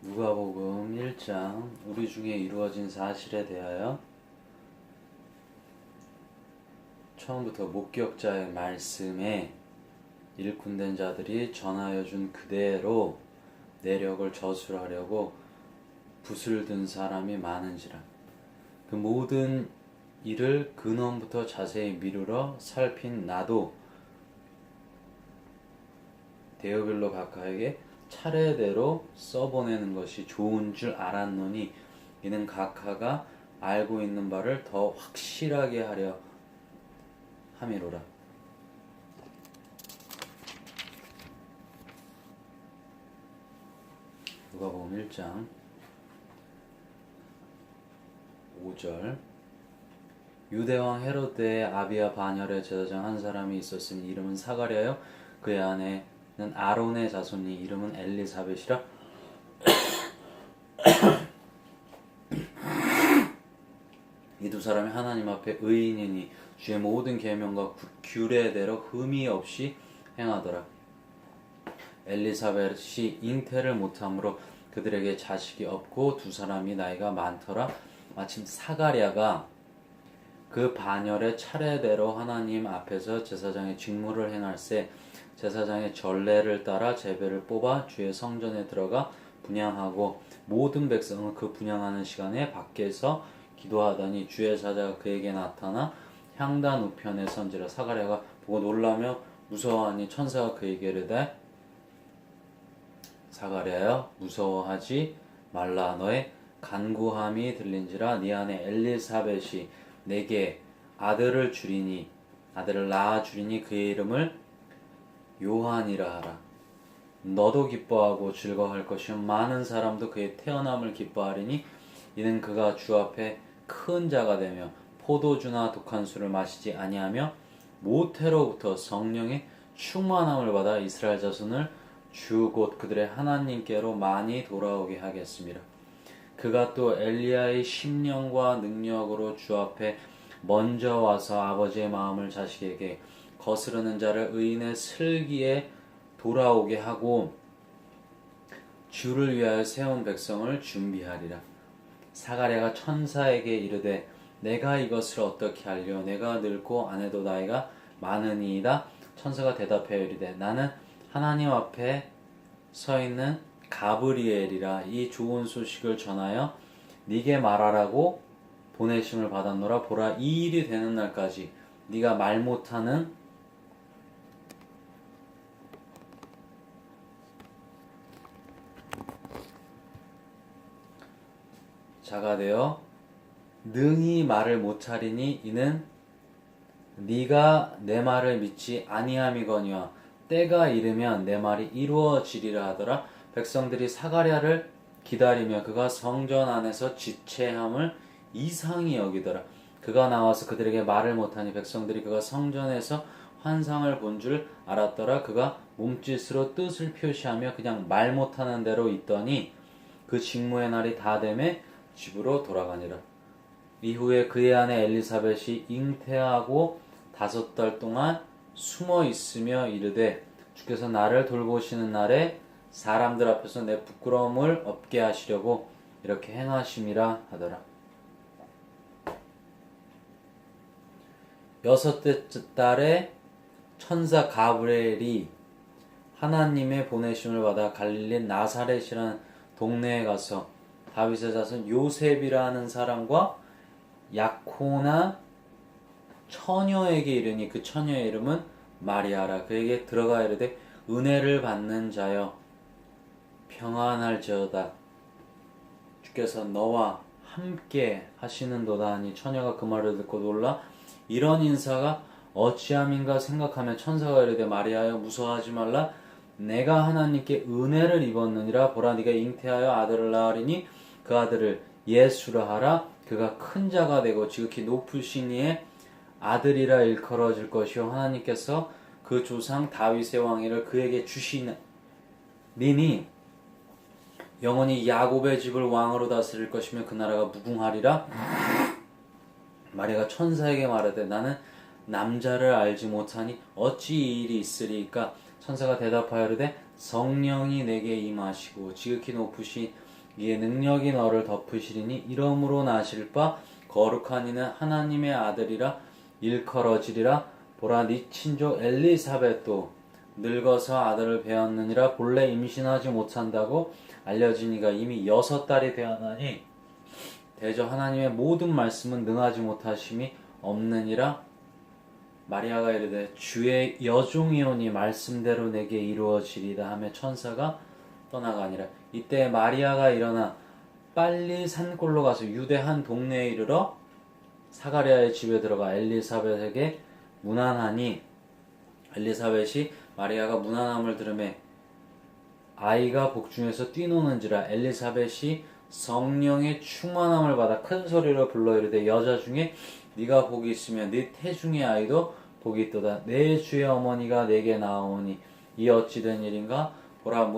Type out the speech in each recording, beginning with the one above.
누가복음 1장 우리 중에 이루어진 사실에 대하여 처음부터 목격자의 말씀에 일꾼된 자들이 전하여 준 그대로 내력을 저술하려고 붓을 든 사람이 많은지라. 그 모든 일을 근원부터 자세히 미루러 살핀 나도 데오빌로 각하에게 차례대로 써보내는 것이 좋은 줄 알았노니 이는 각하가 알고 있는 바를 더 확실하게 하려 함이로라. 누가복음 1장 5절. 유대왕 헤롯의 아비야 반열의 제사장 한 사람이 있었으니 이름은 사가랴요 그의 아내는 아론의 자손이 이름은 엘리사벳이라. 이 두 사람이 하나님 앞에 의인이니 주의 모든 계명과 규례대로 흠이 없이 행하더라. 엘리사벳이 잉태를 못함으로 그들에게 자식이 없고 두 사람이 나이가 많더라. 마침 사가랴가 그 반열의 차례대로 하나님 앞에서 제사장의 직무를 행할세 제사장의 전례를 따라 제배를 뽑아 주의 성전에 들어가 분향하고 모든 백성은 그 분향하는 시간에 밖에서 기도하더니 주의 사자가 그에게 나타나 향단 우편에 선지라. 사가랴가 보고 놀라며 무서워하니 천사가 그에게 이르되 사가랴여 무서워하지 말라. 너의 간구함이 들린지라. 네 아내 엘리사벳이 내게 아들을 낳아 주리니 그의 이름을 요한이라 하라. 너도 기뻐하고 즐거워할 것이요 많은 사람도 그의 태어남을 기뻐하리니 이는 그가 주 앞에 큰 자가 되며 포도주나 독한 술을 마시지 아니하며 모태로부터 성령의 충만함을 받아 이스라엘 자손을 주 곧 그들의 하나님께로 많이 돌아오게 하겠습니다. 그가 또 엘리야의 심령과 능력으로 주 앞에 먼저 와서 아버지의 마음을 자식에게 거스르는 자를 의인의 슬기에 돌아오게 하고 주를 위하여 세운 백성을 준비하리라. 사가랴가 천사에게 이르되 내가 이것을 어떻게 알려? 내가 늙고 아내도 나이가 많으니이다. 천사가 대답하여 이르되 나는 하나님 앞에 서 있는 가브리엘이라. 이 좋은 소식을 전하여 네게 말하라고 보내심을 받았노라. 보라, 이 일이 되는 날까지 네가 말 못하는 자가 되어 능히 말을 못하리니 이는 네가 내 말을 믿지 아니함이거니와 때가 이르면 내 말이 이루어지리라 하더라. 백성들이 사가랴를 기다리며 그가 성전 안에서 지체함을 이상히 여기더라. 그가 나와서 그들에게 말을 못하니 백성들이 그가 성전에서 환상을 본 줄 알았더라. 그가 몸짓으로 뜻을 표시하며 그냥 말 못하는 대로 있더니 그 직무의 날이 다 되매 집으로 돌아가니라. 이후에 그의 아내 엘리사벳이 잉태하고 5달 동안 숨어 있으며 이르되 주께서 나를 돌보시는 날에 사람들 앞에서 내 부끄러움을 없게 하시려고 이렇게 행하심이라 하더라. 6째 달에 천사 가브리엘이 하나님의 보내심을 받아 갈릴리 나사렛이라는 동네에 가서 다윗의 자손 요셉이라는 사람과 약혼한 처녀에게 이르니 그 처녀의 이름은 마리아라. 그에게 들어가 이르되 은혜를 받는 자여 평안할지어다. 주께서 너와 함께 하시는도다 하니 처녀가 그 말을 듣고 놀라 이런 인사가 어찌함인가 생각하며 천사가 이르되 마리아여 무서워하지 말라. 내가 하나님께 은혜를 입었느니라. 보라, 네가 잉태하여 아들을 낳으리니 그 아들을 예수라 하라. 그가 큰 자가 되고 지극히 높으신 이의 아들이라 일컬어질 것이요 하나님께서 그 조상 다윗의 왕위를 그에게 주시리니 영원히 야곱의 집을 왕으로 다스릴 것이며 그 나라가 무궁하리라. 마리아가 천사에게 말하되 나는 남자를 알지 못하니 어찌 이 일이 있으리까? 천사가 대답하여 이르되 성령이 내게 임하시고 지극히 높으신 이에 능력이 너를 덮으시리니 이러므로 나실 바 거룩한 이는 하나님의 아들이라 일컬어지리라. 보라 네 친족 엘리사벳도 늙어서 아들을 배었느니라. 본래 임신하지 못한다고 알려지니가 이미 6달이 되었나니 대저 하나님의 모든 말씀은 능하지 못하심이 없느니라. 마리아가 이르되 주의 여종이오니 말씀대로 내게 이루어지리다 하며 천사가 떠나가니라. 이때 마리아가 일어나 빨리 산골로 가서 유대 한 동네에 이르러 사가랴의 집에 들어가 엘리사벳에게 문안하니 엘리사벳이 마리아가 문안함을 들으매 아이가 복중에서 뛰노는지라. 엘리사벳이 성령의 충만함을 받아 큰 소리로 불러 이르되 여자 중에 네가 복이 있으며 네 태중의 아이도 복이 있도다. 내 주의 어머니가 내게 나오니 이 어찌 된 일인가. 보라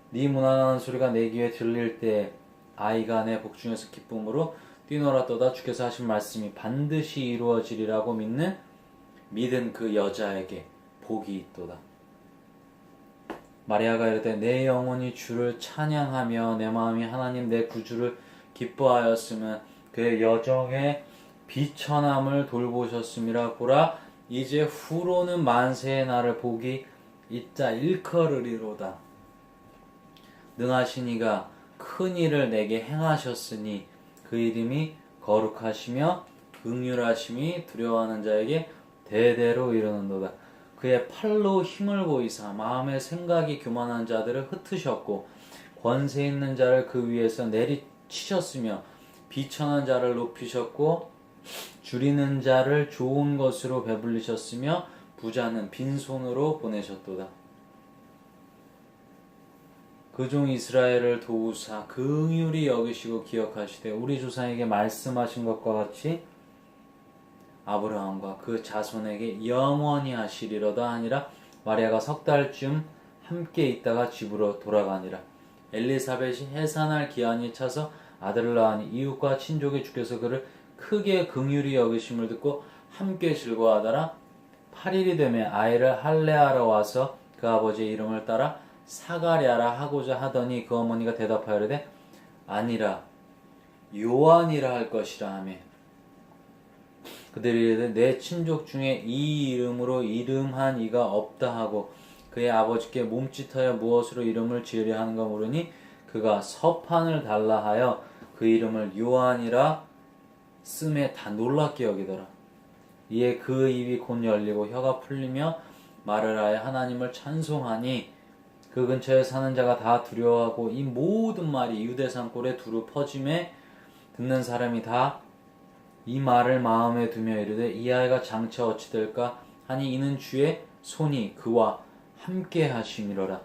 네 문안하는 소리가 내 귀에 들릴 때 아이가 내 복중에서 기쁨으로 뛰놀았도다. 주께서 하신 말씀이 반드시 이루어지리라고 믿은 그 여자에게 복이 있도다. 마리아가 이르되 내 영혼이 주를 찬양하며 내 마음이 하나님 내 구주를 기뻐하였으면 그의 여정의 비천함을 돌보셨음이라. 보라 이제 후로는 만세의 나를 복이 있다 일컬으리로다. 능하신 이가 큰 일을 내게 행하셨으니 그 이름이 거룩하시며 긍휼하심이 두려워하는 자에게 대대로 이르는도다. 그의 팔로 힘을 보이사 마음의 생각이 교만한 자들을 흩으셨고 권세 있는 자를 그 위에서 내리치셨으며 비천한 자를 높이셨고 줄이는 자를 좋은 것으로 배불리셨으며 부자는 빈손으로 보내셨도다. 그 종 이스라엘을 도우사 긍휼히 여기시고 기억하시되 우리 조상에게 말씀하신 것과 같이 아브라함과 그 자손에게 영원히 하시리로다 하니라. 마리아가 6달쯤 함께 있다가 집으로 돌아가니라. 엘리사벳이 해산할 기한이 차서 아들을 낳으니 이웃과 친족의 주께서 그를 크게 긍휼히 여기심을 듣고 함께 즐거워하더라. 8일이 되매 아이를 할례하러 와서 그 아버지의 이름을 따라 사가랴라 하고자 하더니 그 어머니가 대답하여 이르되 아니라 요한이라 할 것이라 하며 그들이 이르되 내 친족 중에 이 이름으로 이름한 이가 없다 하고 그의 아버지께 몸짓하여 무엇으로 이름을 지으려 하는가 물으니 그가 서판을 달라 하여 그 이름을 요한이라 씀에 다 놀랍게 여기더라. 이에 그 입이 곧 열리고 혀가 풀리며 말을 하여 하나님을 찬송하니 그 근처에 사는 자가 다 두려워하고 이 모든 말이 유대 산골에 두루 퍼짐에 듣는 사람이 다 이 말을 마음에 두며 이르되 이 아이가 장차 어찌 될까 하니 이는 주의 손이 그와 함께 하심이로라.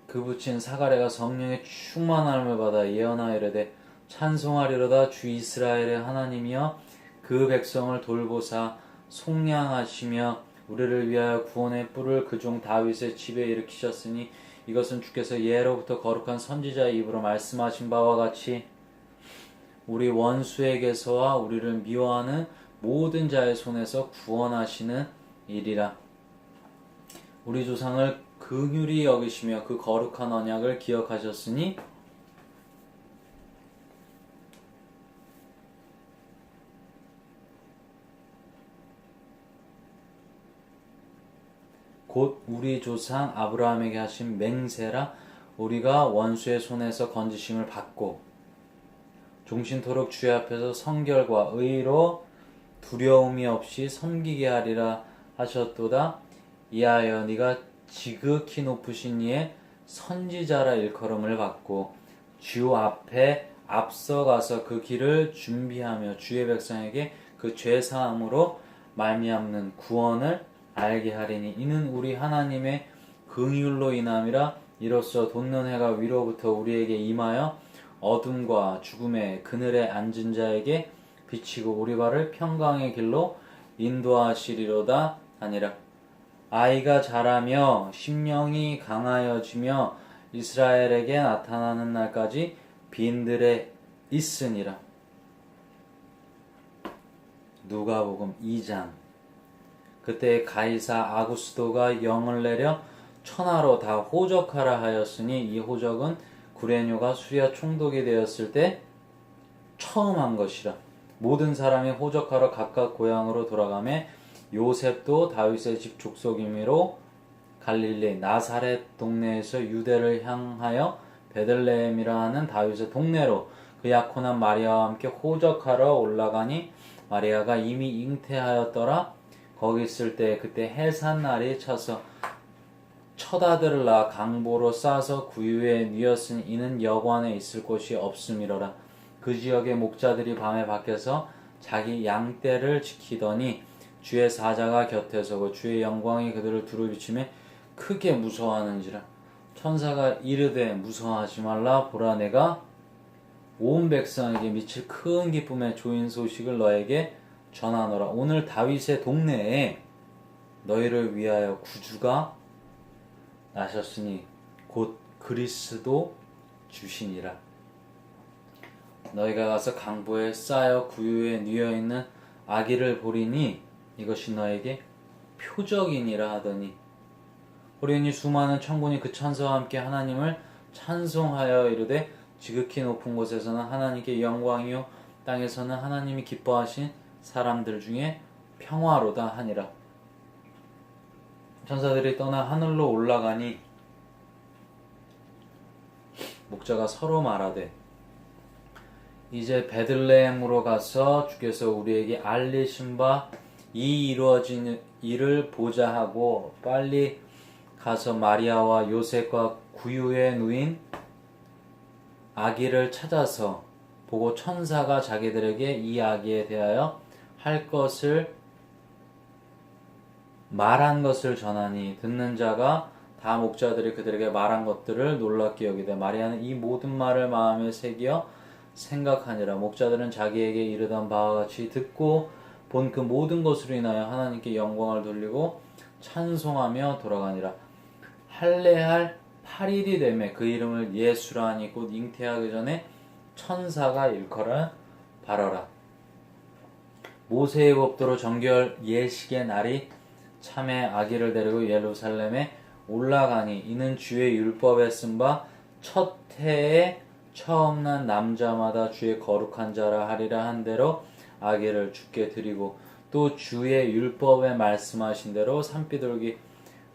그 붙인 사가랴가 성령의 충만함을 받아 예언하여 이르되 찬송하리로다. 주 이스라엘의 하나님이여 그 백성을 돌보사 속량하시며 우리를 위하여 구원의 뿔을 그 종 다윗의 집에 일으키셨으니 이것은 주께서 예로부터 거룩한 선지자의 입으로 말씀하신 바와 같이 우리 원수에게서와 우리를 미워하는 모든 자의 손에서 구원하시는 일이라. 우리 조상을 긍휼히 여기시며 그 거룩한 언약을 기억하셨으니 곧 우리 조상 아브라함에게 하신 맹세라. 우리가 원수의 손에서 건지심을 받고 종신토록 주의 앞에서 성결과 의로 두려움이 없이 섬기게 하리라 하셨도다. 이하여 네가 지극히 높으신 이의 선지자라 일컬음을 받고 주 앞에 앞서가서 그 길을 준비하며 주의 백성에게 그 죄사함으로 말미암는 구원을 알게 하리니 이는 우리 하나님의 긍휼로 인함이라. 이로써 돋는 해가 위로부터 우리에게 임하여 어둠과 죽음의 그늘에 앉은 자에게 비치고 우리 발을 평강의 길로 인도하시리로다 하니라. 아이가 자라며 심령이 강하여지며 이스라엘에게 나타나는 날까지 빈들에 있으니라. 누가복음 2장. 그때 가이사 아구스도가 영을 내려 천하로 다 호적하라 하였으니 이 호적은 구레뇨가 수리아 총독이 되었을 때 처음 한 것이라. 모든 사람이 호적하러 각각 고향으로 돌아가매 요셉도 다윗의 집 족속이므로 갈릴리 나사렛 동네에서 유대를 향하여 베들레헴이라 하는 다윗의 동네로 그 약혼한 마리아와 함께 호적하러 올라가니 마리아가 이미 잉태하였더라. 거기 있을 때 그때 해산날이 차서 첫 아들을 낳아 강보로 싸서 구유에 뉘었으니 이는 여관에 있을 곳이 없음이로라. 그 지역의 목자들이 밤에 밖에서 자기 양떼를 지키더니 주의 사자가 곁에 서고 주의 영광이 그들을 두루비치며 크게 무서워하는지라. 천사가 이르되 무서워하지 말라. 보라 내가 온 백성에게 미칠 큰 기쁨의 좋은 소식을 너에게 전하노라. 오늘 다윗의 동네에 너희를 위하여 구주가 나셨으니 곧 그리스도 주시니라. 너희가 가서 강보에 쌓여 구유에 뉘어 있는 아기를 보리니 이것이 너에게 표적이니라 하더니 호련히 수많은 천군이 그 천사와 함께 하나님을 찬송하여 이르되 지극히 높은 곳에서는 하나님께 영광이요 땅에서는 하나님이 기뻐하신 사람들 중에 평화로다 하니라. 천사들이 떠나 하늘로 올라가니 목자가 서로 말하되 이제 베들레헴으로 가서 주께서 우리에게 알리신 바 이 이루어진 일을 보자 하고 빨리 가서 마리아와 요셉과 구유에 누인 아기를 찾아서 보고 천사가 자기들에게 이 아기에 대하여 할 것을 말한 것을 전하니 듣는 자가 다 목자들이 그들에게 말한 것들을 놀랍게 여기되 마리아는 이 모든 말을 마음에 새겨 생각하니라. 목자들은 자기에게 이르던 바와 같이 듣고 본 그 모든 것으로 인하여 하나님께 영광을 돌리고 찬송하며 돌아가니라. 할례할 8일이 되매 그 이름을 예수라 하니 곧 잉태하기 전에 천사가 일컬은 바라라. 모세의 법도로 정결 예식의 날이 참에 아기를 데리고 예루살렘에 올라가니 이는 주의 율법에 쓴 바 첫 해에 처음 난 남자마다 주의 거룩한 자라 하리라 한 대로 아기를 주께 드리고 또 주의 율법에 말씀하신 대로 산비둘기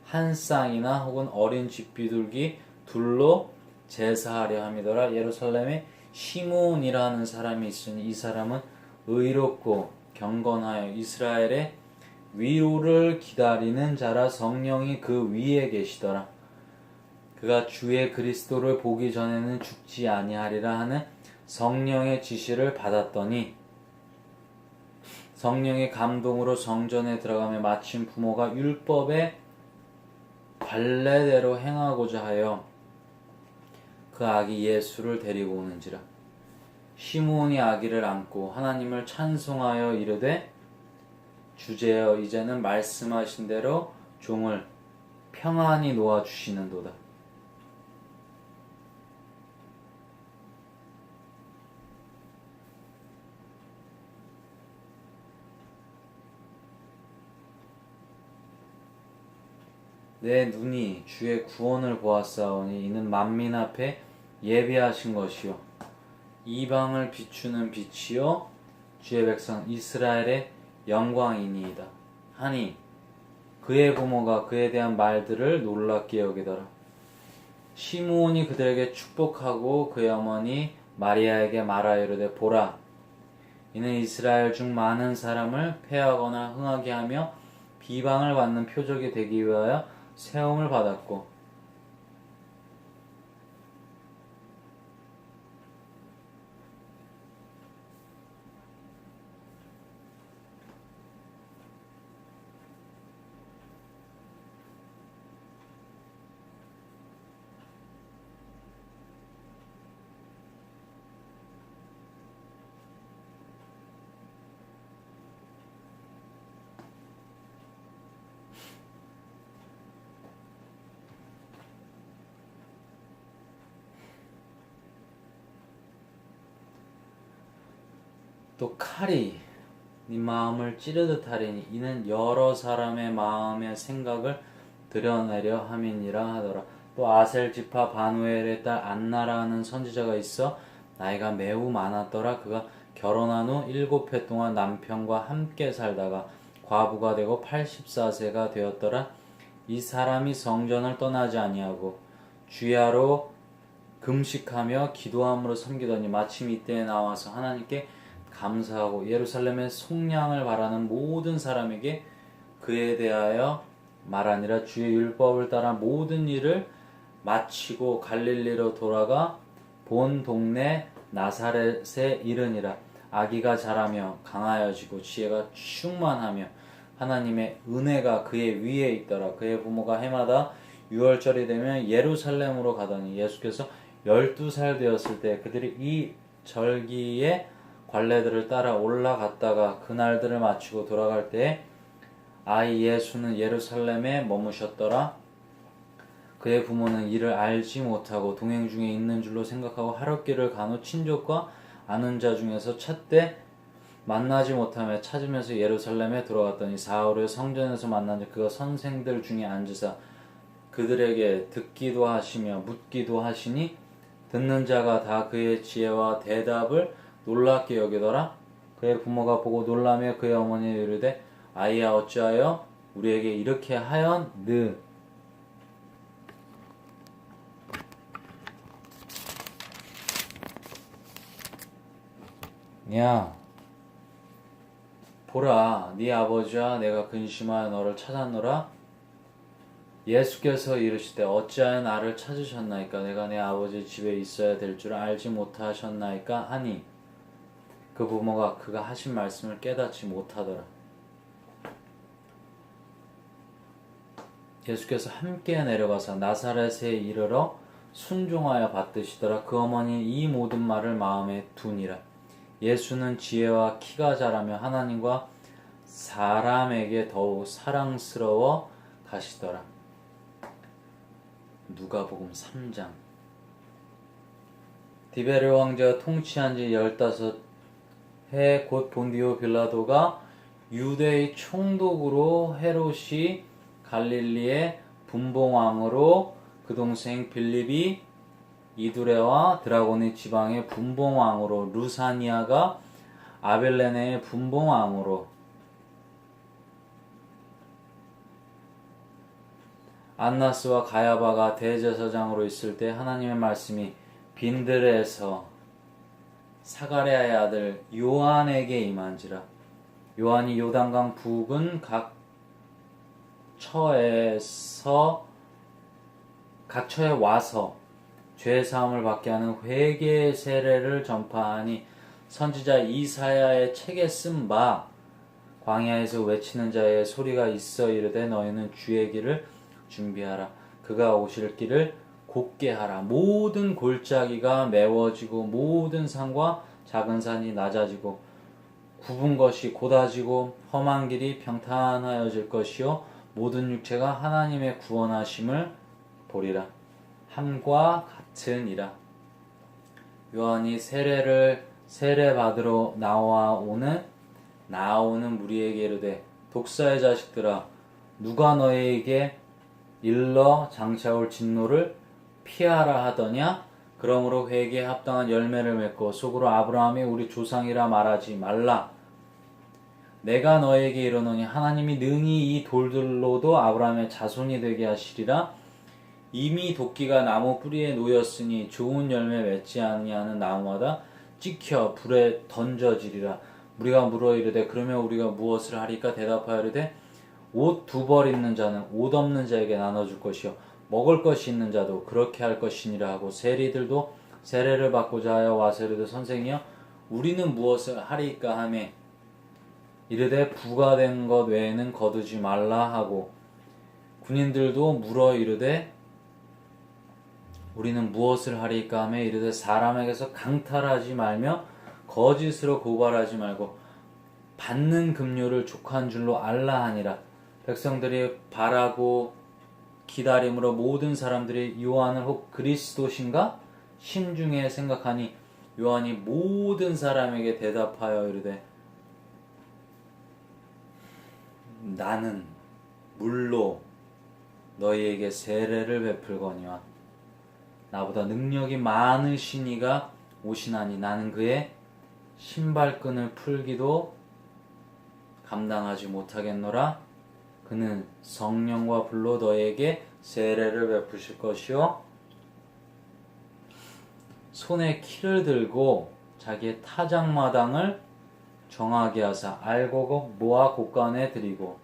한 쌍이나 혹은 어린 쥐비둘기 둘로 제사하려 함이더라. 예루살렘에 시므온이라는 사람이 있으니 이 사람은 의롭고 경건하여 이스라엘의 위로를 기다리는 자라. 성령이 그 위에 계시더라. 그가 주의 그리스도를 보기 전에는 죽지 아니하리라 하는 성령의 지시를 받았더니 성령의 감동으로 성전에 들어가며 마침 부모가 율법의 관례대로 행하고자 하여 그 아기 예수를 데리고 오는지라. 시므온이 아기를 안고 하나님을 찬송하여 이르되 주제여 이제는 말씀하신 대로 종을 평안히 놓아주시는도다. 내 눈이 주의 구원을 보았사오니 이는 만민 앞에 예비하신 것이요 이방을 비추는 빛이요 주의 백성 이스라엘의 영광이니이다 하니 그의 부모가 그에 대한 말들을 놀랍게 여기더라. 시므온이 그들에게 축복하고 그의 어머니 마리아에게 말하여 이르되 보라 이는 이스라엘 중 많은 사람을 패하거나 흥하게 하며 비방을 받는 표적이 되기 위하여 세움을 받았고 또 칼이 네 마음을 찌르듯 하리니 이는 여러 사람의 마음의 생각을 드러내려 함이니라 하더라. 또 아셀 지파 바누엘의 딸 안나라는 선지자가 있어 나이가 매우 많았더라. 그가 결혼한 후 7해 동안 남편과 함께 살다가 과부가 되고 84세가 되었더라. 이 사람이 성전을 떠나지 아니하고 주야로 금식하며 기도함으로 섬기더니 마침 이때에 나와서 하나님께 감사하고 예루살렘의 속량을 바라는 모든 사람에게 그에 대하여 말하니라. 주의 율법을 따라 모든 일을 마치고 갈릴리로 돌아가 본 동네 나사렛에 이르니라. 아기가 자라며 강하여지고 지혜가 충만하며 하나님의 은혜가 그의 위에 있더라. 그의 부모가 해마다 6월절이 되면 예루살렘으로 가더니 예수께서 12살 되었을 때 그들이 이 절기에 관례들을 따라 올라갔다가 그날들을 마치고 돌아갈 때에 아이 예수는 예루살렘에 머무셨더라. 그의 부모는 이를 알지 못하고 동행 중에 있는 줄로 생각하고 하룻길을 간 후 친족과 아는 자 중에서 찾되 만나지 못하며 찾으면서 예루살렘에 들어갔더니 사흘 성전에서 만난 자 그가 선생들 중에 앉으사 그들에게 듣기도 하시며 묻기도 하시니 듣는 자가 다 그의 지혜와 대답을 놀랍게 여기더라. 그의 부모가 보고 놀라며 그의 어머니에 이르되 아이야 어찌하여 우리에게 이렇게 하였느? 야 보라 네 아버지와 내가 근심하여 너를 찾았노라. 예수께서 이르시되 어찌하여 나를 찾으셨나이까? 내가 내 아버지 집에 있어야 될 줄 알지 못하셨나이까? 하니 그 부모가 그가 하신 말씀을 깨닫지 못하더라. 예수께서 함께 내려가서 나사렛에 이르러 순종하여 받드시더라. 그 어머니 이 모든 말을 마음에 두니라. 예수는 지혜와 키가 자라며 하나님과 사람에게 더욱 사랑스러워 가시더라. 누가복음 3장. 디베르 왕제가 통치한 지 15해 곧 본디오 빌라도가 유대의 총독으로 헤롯이 갈릴리의 분봉왕으로 그 동생 빌립이 이두레와 드라고니 지방의 분봉왕으로 루사니아가 아벨레네의 분봉왕으로 안나스와 가야바가 대제사장으로 있을 때 하나님의 말씀이 빈들에서 사가랴의 아들 요한에게 임한지라. 요한이 요단강 북은 각 처에 와서 죄 사함을 받게 하는 회개의 세례를 전파하니 선지자 이사야의 책에 쓴 바 광야에서 외치는 자의 소리가 있어 이르되 너희는 주의 길을 준비하라. 그가 오실 길을 곧게 하라. 모든 골짜기가 메워지고 모든 산과 작은 산이 낮아지고 굽은 것이 곧아지고 험한 길이 평탄하여질 것이요 모든 육체가 하나님의 구원하심을 보리라. 함과 같으니라. 요한이 세례 받으러 나오는 무리에게 이르되 독사의 자식들아 누가 너희에게 일러 장차올 진노를 피하라 하더냐? 그러므로 회개에 합당한 열매를 맺고 속으로 아브라함이 우리 조상이라 말하지 말라. 내가 너에게 이르노니 하나님이 능히 이 돌들로도 아브라함의 자손이 되게 하시리라. 이미 도끼가 나무 뿌리에 놓였으니 좋은 열매 맺지 아니하는 나무마다 찍혀 불에 던져지리라. 우리가 물어 이르되 그러면 우리가 무엇을 하리까? 대답하여 이르되 옷 2벌 있는 자는 옷 없는 자에게 나눠줄 것이요 먹을 것이 있는 자도 그렇게 할 것이니라 하고 세리들도 세례를 받고자 하여 와서 이르되 선생이여 우리는 무엇을 하리까 하매 이르되 부과된 것 외에는 거두지 말라 하고 군인들도 물어 이르되 우리는 무엇을 하리까 하매 이르되 사람에게서 강탈하지 말며 거짓으로 고발하지 말고 받는 급료를 족한 줄로 알라 하니라. 백성들이 바라고 기다림으로 모든 사람들이 요한을 혹 그리스도신가 심중에 생각하니 요한이 모든 사람에게 대답하여 이르되 나는 물로 너희에게 세례를 베풀거니와 나보다 능력이 많으신 이가 오시나니 나는 그의 신발끈을 풀기도 감당하지 못하겠노라. 그는 성령과 불로 너희에게 세례를 베푸실 것이요 손에 키를 들고 자기의 타작마당을 정하게 하사 알곡 모아 곳간에 들이고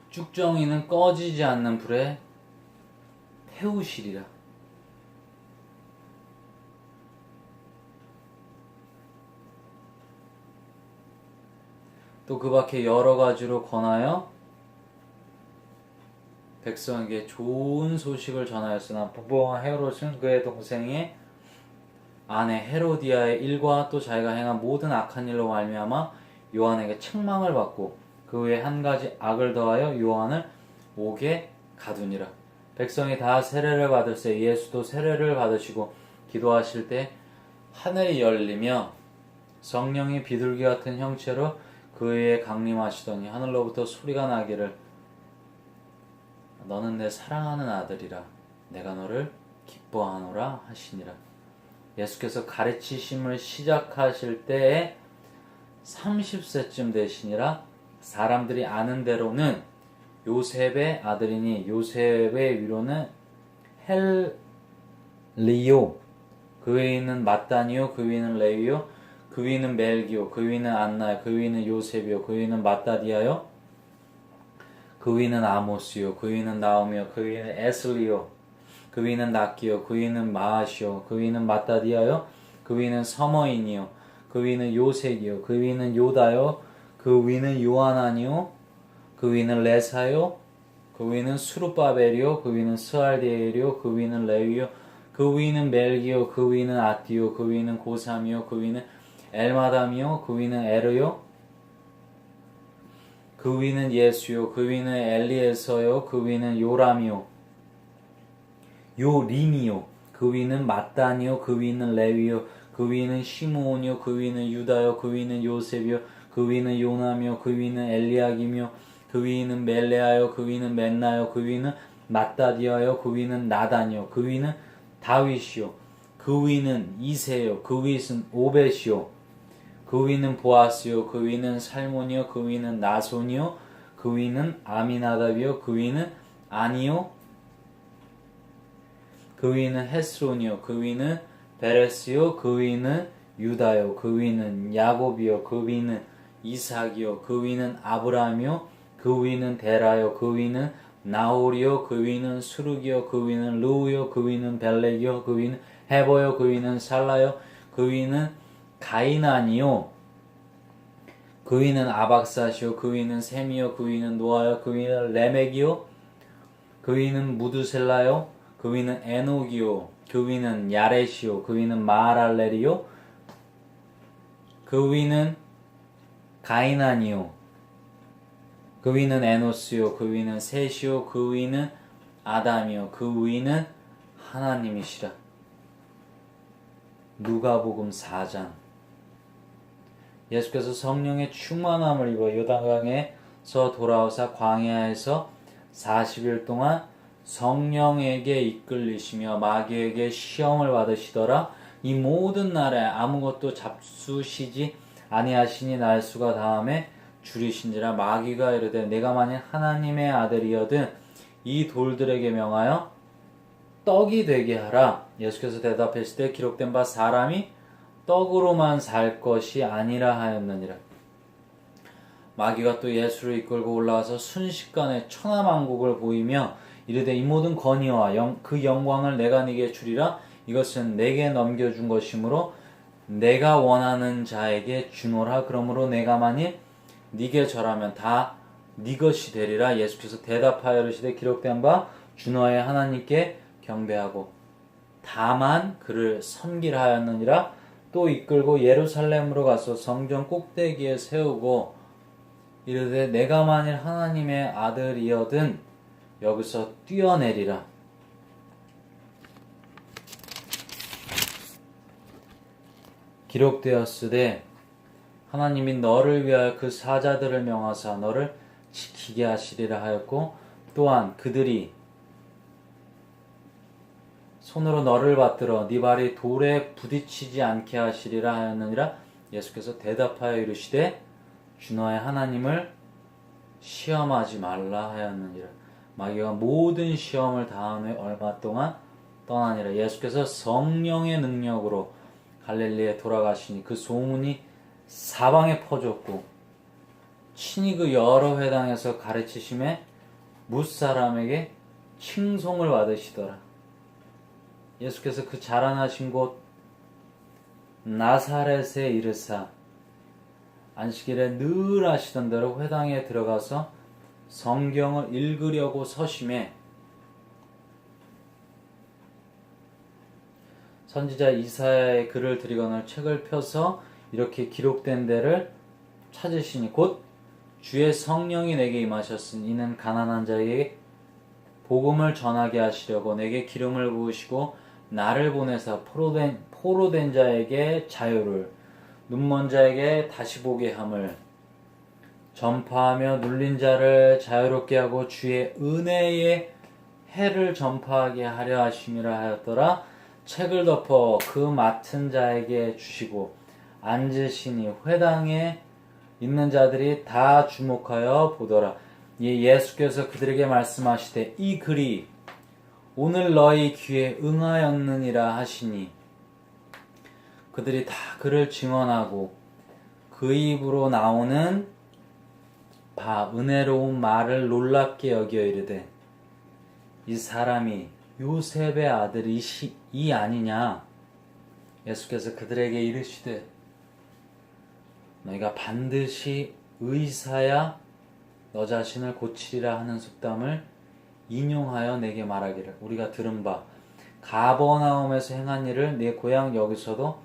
쭉정이는 꺼지지 않는 불에 태우시리라. 또 그 밖에 여러 가지로 권하여 백성에게 좋은 소식을 전하였으나 부모와 헤롯은 그의 동생의 아내 헤로디아의 일과 또 자기가 행한 모든 악한 일로 말미암아 요한에게 책망을 받고 그 외에 한 가지 악을 더하여 요한을 옥에 가두니라. 백성이 다 세례를 받을새 예수도 세례를 받으시고 기도하실 때 하늘이 열리며 성령이 비둘기 같은 형체로 그에게 강림하시더니 하늘로부터 소리가 나기를 너는 내 사랑하는 아들이라 내가 너를 기뻐하노라 하시니라. 예수께서 가르치심을 시작하실 때에 30세쯤 되시니라. 사람들이 아는 대로는 요셉의 아들이니 요셉의 위로는 헬리오, 그 위에는 마따니오, 그 위에는 레위오, 그 위에는 멜기오, 그 위에는 안나요, 그 위에는 요셉이요, 그 위에는 마따디아요, 그 위에는 아모스요, 그 위에는 나오미요, 그 위에는 에슬리요, 그 위에는 낫기요, 그 위에는 마아시요, 그 위에는 마따디아요, 그 위에는 서머인이요, 그 위에는 요색이요, 그 위에는 요다요, 그 위에는 요하나니요, 그 위에는 레사요, 그 위에는 수르바벨이요, 그 위에는 스알디엘이요, 그 위에는 레위요, 그 위에는 멜기요, 그 위에는 아띠요, 그 위에는 고삼이요, 그 위에는 엘마담이요, 그 위에는 에르요, 그 위는 예수요, 그 위는 엘리에서요, 그 위는 요람이요, 요림이요, 그 위는 마따니요, 그 위는 레위요, 그 위는 시므온이요, 그 위는 유다요, 그 위는 요셉이요, 그 위는 요남이요, 그 위는 엘리야김이요, 그 위는 멜레아요, 그 위는 맨나요, 그 위는 마따디아요, 그 위는 나단이요, 그 위는 다윗이요, 그 위는 이세요, 그 위는 오벳이요, 그 위는 보아스요, 그 위는 살몬이요, 그 위는 나손이요, 그 위는 아미나답이요, 그 위는 아니요, 그 위는 헤스론이요, 그 위는 베레스요, 그 위는 유다요, 그 위는 야곱이요, 그 위는 이삭이요, 그 위는 아브라함이요, 그 위는 데라요, 그 위는 나홀이요, 그 위는 수룩이요, 그 위는 르우요, 그 위는 벨렉이요, 그 위는 헤버요, 그 위는 살라요, 그 위는 가이난이요, 그 위는 아박사시요, 그 위는 셈이요, 그 위는 노아요, 그 위는 레멕이요, 그 위는 무두셀라요, 그 위는 에녹이요, 그 위는 야렛이요, 그 위는 마랄렐이요, 그 위는 가이난이요, 그 위는 에노스요, 그 위는 셋이요, 그 위는 아담이요, 그 위는 하나님이시라. 누가복음 4장. 예수께서 성령의 충만함을 입어 요단강에서 돌아오사 광야에서 40일 동안 성령에게 이끌리시며 마귀에게 시험을 받으시더라. 이 모든 날에 아무것도 잡수시지 아니하시니 날수가 다음에 줄이신지라. 마귀가 이르되 내가 만일 하나님의 아들이어든 이 돌들에게 명하여 떡이 되게 하라. 예수께서 대답하시되 기록된 바 사람이 떡으로만 살 것이 아니라 하였느니라. 마귀가 또 예수를 이끌고 올라와서 순식간에 천하만국을 보이며 이르되 이 모든 권위와 그 영광을 내가 네게 주리라. 이것은 내게 넘겨준 것이므로 내가 원하는 자에게 주노라. 그러므로 내가 만일 네게 절하면 다 네 것이 되리라. 예수께서 대답하여 이르시되 기록된 바 주 너의 하나님께 경배하고 다만 그를 섬기라 하였느니라. 또 이끌고 예루살렘으로 가서 성전 꼭대기에 세우고 이르되 내가 만일 하나님의 아들이어든 여기서 뛰어내리라. 기록되었으되 하나님이 너를 위하여 그 사자들을 명하사 너를 지키게 하시리라 하였고, 또한 그들이 손으로 너를 받들어 네 발이 돌에 부딪히지 않게 하시리라 하였느니라. 예수께서 대답하여 이르시되 주 너의 하나님을 시험하지 말라 하였느니라. 마귀가 모든 시험을 당한 후에 얼마 동안 떠나니라. 예수께서 성령의 능력으로 갈릴리에 돌아가시니 그 소문이 사방에 퍼졌고, 친히 그 여러 회당에서 가르치심에 무사람에게 칭송을 받으시더라. 예수께서 그 자라나신 곳 나사렛에 이르사 안식일에 늘 하시던 대로 회당에 들어가서 성경을 읽으려고 서심해 선지자 이사야의 글을 드리거늘 책을 펴서 이렇게 기록된 데를 찾으시니 곧 주의 성령이 내게 임하셨으니 이는 가난한 자에게 복음을 전하게 하시려고 내게 기름을 부으시고 나를 보내사 포로된 자에게 자유를, 눈먼 자에게 다시 보게 함을 전파하며 눌린 자를 자유롭게 하고 주의 은혜의 해를 전파하게 하려 하심이라 하였더라. 책을 덮어 그 맡은 자에게 주시고 앉으시니 회당에 있는 자들이 다 주목하여 보더라. 예수께서 그들에게 말씀하시되 이 글이 오늘 너희 귀에 응하였느니라 하시니 그들이 다 그를 증언하고 그 입으로 나오는 바 은혜로운 말을 놀랍게 여겨 이르되 이 사람이 요셉의 아들이 아니냐. 예수께서 그들에게 이르시되 너희가 반드시 의사야 너 자신을 고치리라 하는 속담을 인용하여 내게 말하기를 우리가 들은 바 가버나움에서 행한 일을 내 고향 여기서도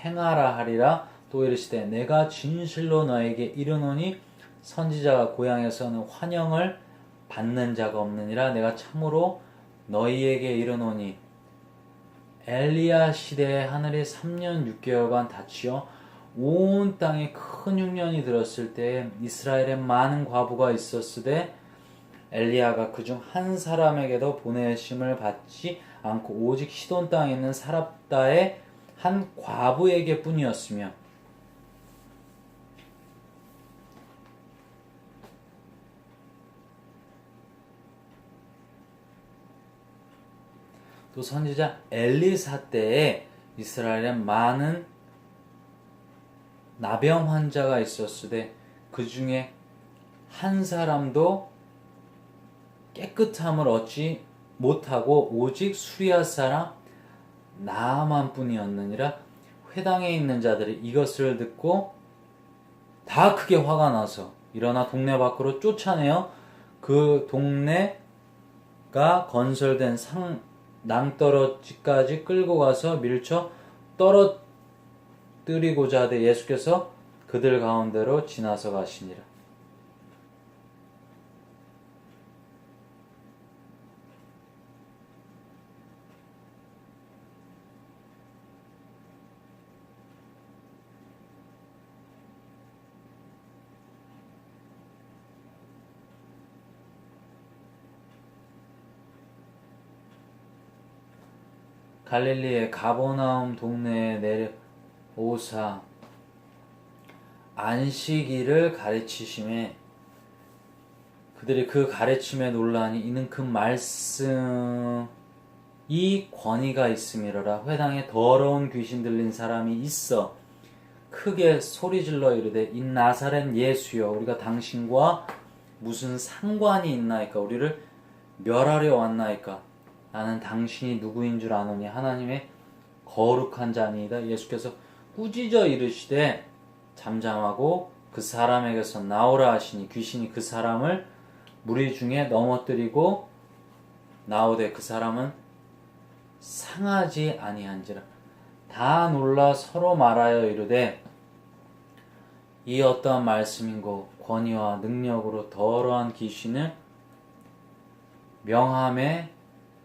행하라 하리라. 또 이르시되 내가 진실로 너에게 이르노니 선지자가 고향에서는 환영을 받는 자가 없느니라. 내가 참으로 너희에게 이르노니 엘리야 시대에 하늘이 3년 6개월간 닫히어 온 땅에 큰 흉년이 들었을 때 이스라엘에 많은 과부가 있었으되 엘리야가 그중 한 사람에게도 보내심을 받지 않고 오직 시돈 땅에 있는 사랍다의 한 과부에게 뿐이었으며 또 선지자 엘리사 때에 이스라엘에 많은 나병 환자가 있었으되 그 중에 한 사람도 깨끗함을 얻지 못하고 오직 수리아 사람 나아만 뿐이었느니라. 회당에 있는 자들이 이것을 듣고 다 크게 화가 나서 일어나 동네 밖으로 쫓아내어 그 동네가 건설된 낭떠러지까지 끌고 가서 밀쳐 떨어뜨리고자 하되 예수께서 그들 가운데로 지나서 가시니라. 갈릴리의 가버나움 동네에 내려오사 안식일을 가르치심에 그들이 그 가르침에 놀라니 이는 그 말씀이 권위가 있음이로라. 회당에 더러운 귀신 들린 사람이 있어 크게 소리질러 이르되 이 나사렛 예수여 우리가 당신과 무슨 상관이 있나이까. 우리를 멸하려 왔나이까. 나는 당신이 누구인 줄 아노니 하나님의 거룩한 자니이다. 예수께서 꾸짖어 이르시되 잠잠하고 그 사람에게서 나오라 하시니 귀신이 그 사람을 무리 중에 넘어뜨리고 나오되 그 사람은 상하지 아니한지라. 다 놀라 서로 말하여 이르되 이 어떠한 말씀인고 권위와 능력으로 더러한 귀신을 명함에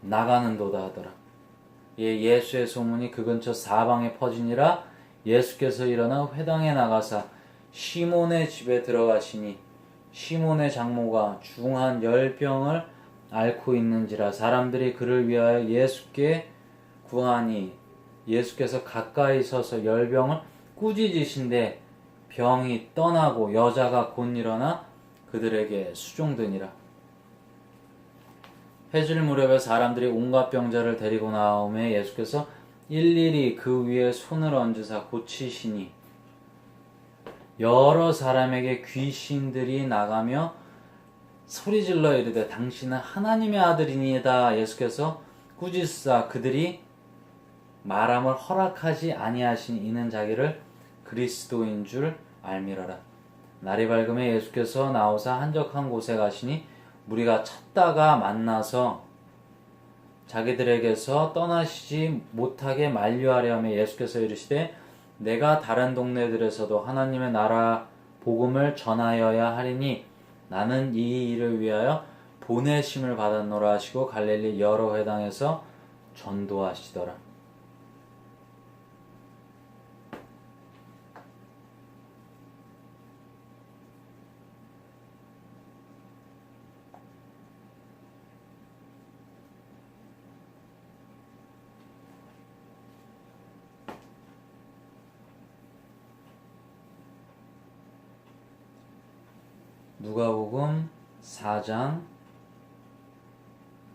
나가는도다 하더라. 예수의 소문이 그 근처 사방에 퍼지니라. 예수께서 일어나 회당에 나가사 시몬의 집에 들어가시니 시몬의 장모가 중한 열병을 앓고 있는지라 사람들이 그를 위하여 예수께 구하니 예수께서 가까이 서서 열병을 꾸짖으신데 병이 떠나고 여자가 곧 일어나 그들에게 수종드니라. 해질 무렵에 사람들이 온갖 병자를 데리고 나오매 예수께서 일일이 그 위에 손을 얹으사 고치시니 여러 사람에게 귀신들이 나가며 소리질러 이르되 당신은 하나님의 아들이니이다. 예수께서 꾸짖으사 그들이 말함을 허락하지 아니하신 이는 자기를 그리스도인 줄 알미러라. 날이 밝음에 예수께서 나오사 한적한 곳에 가시니 무리가 찾다가 만나서 자기들에게서 떠나시지 못하게 만류하려 하며 예수께서 이르시되 내가 다른 동네들에서도 하나님의 나라 복음을 전하여야 하리니 나는 이 일을 위하여 보내심을 받았노라 하시고 갈릴리 여러 회당에서 전도하시더라. 누가복음 4장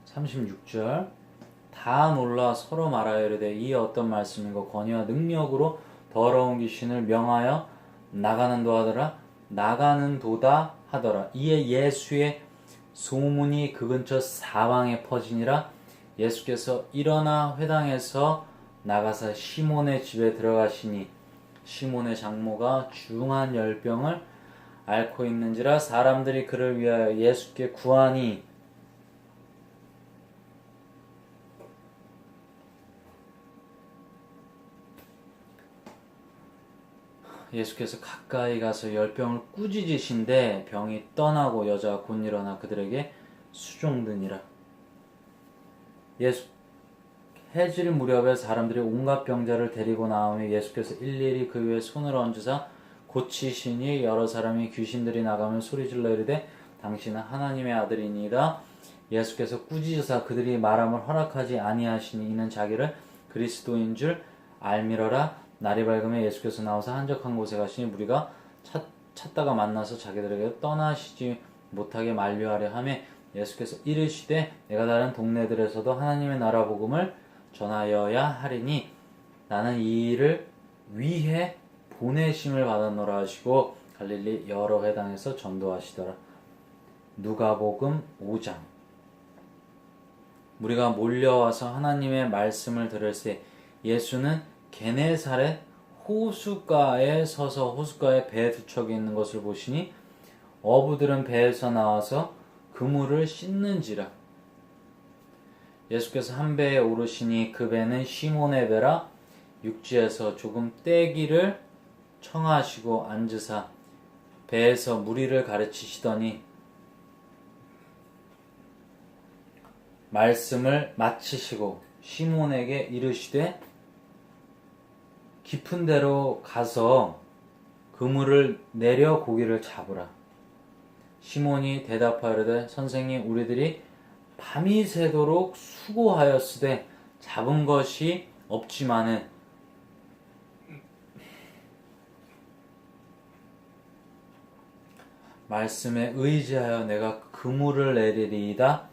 36절 다 놀라 서로 말하여 이르되 이 어떤 말씀인고 권위와 능력으로 더러운 귀신을 명하여 나가는도 하더라. 나가는도다 하더라. 이에 예수의 소문이 그 근처 사방에 퍼지니라. 예수께서 일어나 회당에서 나가사 시몬의 집에 들어가시니 시몬의 장모가 중한 열병을 앓고 있는지라 사람들이 그를 위하여 예수께 구하니 예수께서 가까이 가서 열병을 꾸짖으신데 병이 떠나고 여자가 곧 일어나 그들에게 수종드니라. 해질 무렵에 사람들이 온갖 병자를 데리고 나오며 예수께서 일일이 그 위에 손을 얹으사 고치시니 여러 사람이 귀신들이 나가며 소리질러 이르되 당신은 하나님의 아들이니이다. 예수께서 꾸짖으사 그들이 말함을 허락하지 아니하시니 이는 자기를 그리스도인 줄 알미러라. 날이 밝음에 예수께서 나와서 한적한 곳에 가시니 무리가 찾다가 만나서 자기들에게 떠나시지 못하게 만류하려 하며 예수께서 이르시되 내가 다른 동네들에서도 하나님의 나라 복음을 전하여야 하리니 나는 이 일을 위해 보내심을 받았노라 하시고 갈릴리 여러 회당에서 전도하시더라. 누가복음 5장 무리가 몰려와서 하나님의 말씀을 들을새 예수는 게네사렛 호숫가에 서서 호숫가에 배 두 척이 있는 것을 보시니 어부들은 배에서 나와서 그물을 씻는지라. 예수께서 한 배에 오르시니 그 배는 시몬의 배라. 육지에서 조금 떼기를 청하시고 앉으사 배에서 무리를 가르치시더니 말씀을 마치시고 시몬에게 이르시되 깊은 데로 가서 그물을 내려 고기를 잡으라. 시몬이 대답하여되 선생님 우리들이 밤이 새도록 수고하였으되 잡은 것이 없지만은 말씀에 의지하여 내가 그물을 내리리이다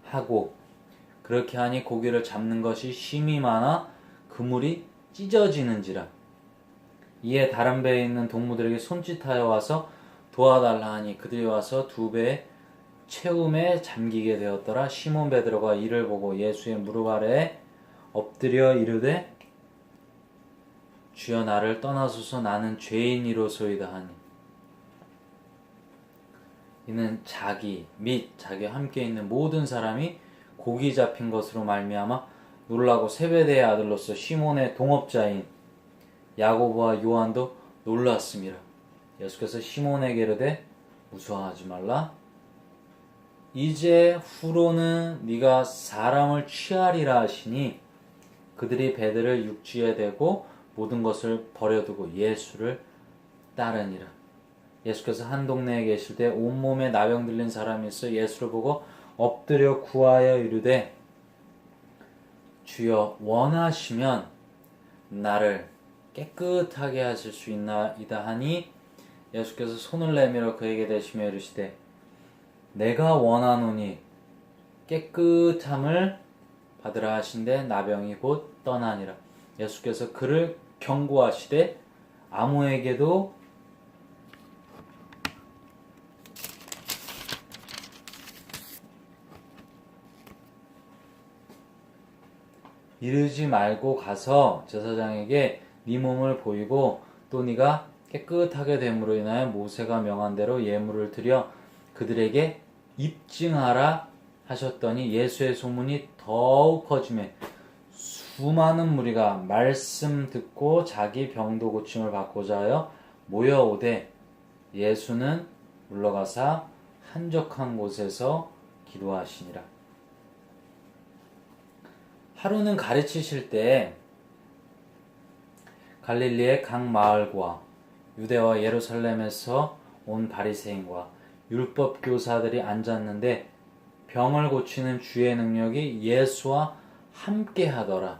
하고 그렇게 하니 고기를 잡는 것이 심히 많아 그물이 찢어지는지라. 이에 다른 배에 있는 동무들에게 손짓하여 와서 도와달라 하니 그들이 와서 두 배의 채움에 잠기게 되었더라. 시몬 베드로가 이를 보고 예수의 무릎 아래에 엎드려 이르되 주여 나를 떠나소서 나는 죄인이로소이다 하니 이는 자기 및 자기와 함께 있는 모든 사람이 고기 잡힌 것으로 말미암아 놀라고 세베대의 아들로서 시몬의 동업자인 야고보와 요한도 놀랐습니다. 예수께서 시몬에게 이르되 무서워하지 말라. 이제 후로는 네가 사람을 취하리라 하시니 그들이 배들을 육지에 대고 모든 것을 버려두고 예수를 따르니라. 예수께서 한 동네에 계실 때 온몸에 나병 들린 사람이 있어 예수를 보고 엎드려 구하여 이르되 주여 원하시면 나를 깨끗하게 하실 수 있나이다 하니 예수께서 손을 내밀어 그에게 대시며 이르시되 내가 원하노니 깨끗함을 받으라 하신대 나병이 곧 떠나니라. 예수께서 그를 경고하시되 아무에게도 이르지 말고 가서 제사장에게 네 몸을 보이고 또 네가 깨끗하게 됨으로 인하여 모세가 명한 대로 예물을 드려 그들에게 입증하라 하셨더니 예수의 소문이 더욱 커지매 수많은 무리가 말씀 듣고 자기 병도 고침을 받고자 하여 모여오되 예수는 물러가사 한적한 곳에서 기도하시니라. 하루는 가르치실 때 갈릴리의 각 마을과 유대와 예루살렘에서 온 바리새인과 율법 교사들이 앉았는데 병을 고치는 주의 능력이 예수와 함께 하더라.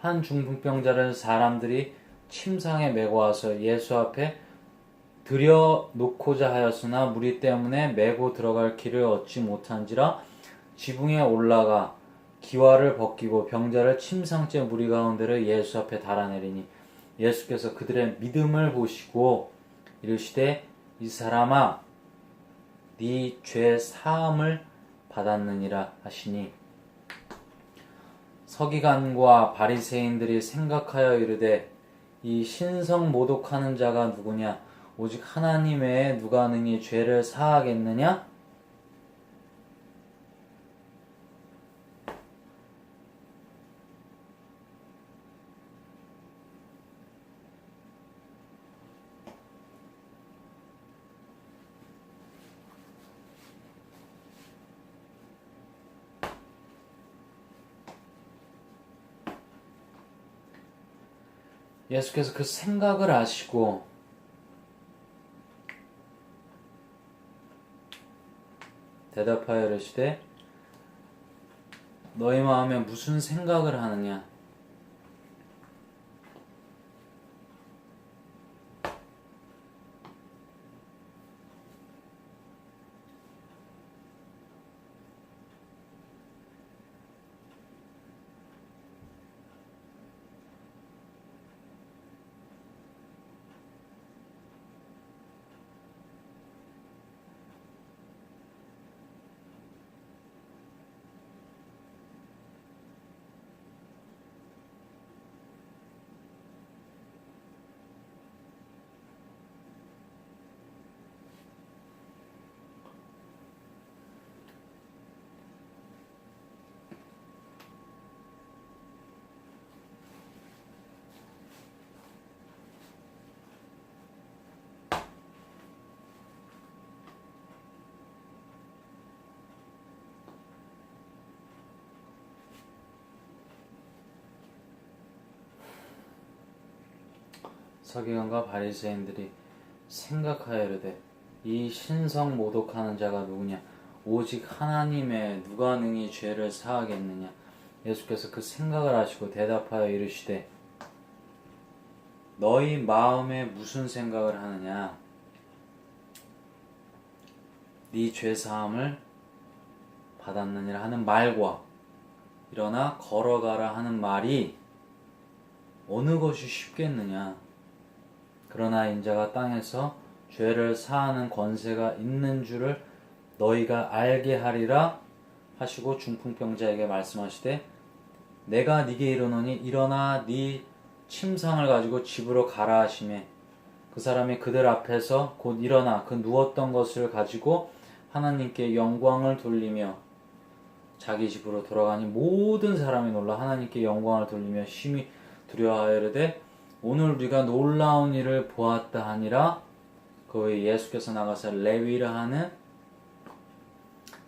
한 중풍병자를 사람들이 침상에 메고 와서 예수 앞에 들여놓고자 하였으나 무리 때문에 메고 들어갈 길을 얻지 못한지라 지붕에 올라가 기와를 벗기고 병자를 침상째 무리 가운데로 예수 앞에 달아내리니 예수께서 그들의 믿음을 보시고 이르시되 이 사람아 네 죄 사함을 받았느니라 하시니 서기관과 바리새인들이 생각하여 이르되 이 신성 모독하는 자가 누구냐 오직 하나님 외에 누가 능히 죄를 사하겠느냐. 예수께서 그 생각을 아시고 대답하여 이르시되 너희 마음에 무슨 생각을 하느냐. 서기관과 바리새인들이 생각하여 이르되 이 신성 모독하는 자가 누구냐 오직 하나님의 누가 능히 죄를 사하겠느냐. 예수께서 그 생각을 아시고 대답하여 이르시되 너희 마음에 무슨 생각을 하느냐. 네 죄 사함을 받았느니라 하는 말과 일어나 걸어가라 하는 말이 어느 것이 쉽겠느냐. 그러나 인자가 땅에서 죄를 사하는 권세가 있는 줄을 너희가 알게 하리라 하시고 중풍병자에게 말씀하시되 내가 네게 이르노니 일어나 네 침상을 가지고 집으로 가라 하시매 그 사람이 그들 앞에서 곧 일어나 그 누웠던 것을 가지고 하나님께 영광을 돌리며 자기 집으로 돌아가니 모든 사람이 놀라 하나님께 영광을 돌리며 심히 두려워하여 이르되 오늘 우리가 놀라운 일을 보았다 하니라. 그 후에 예수께서 나가서 레위라 하는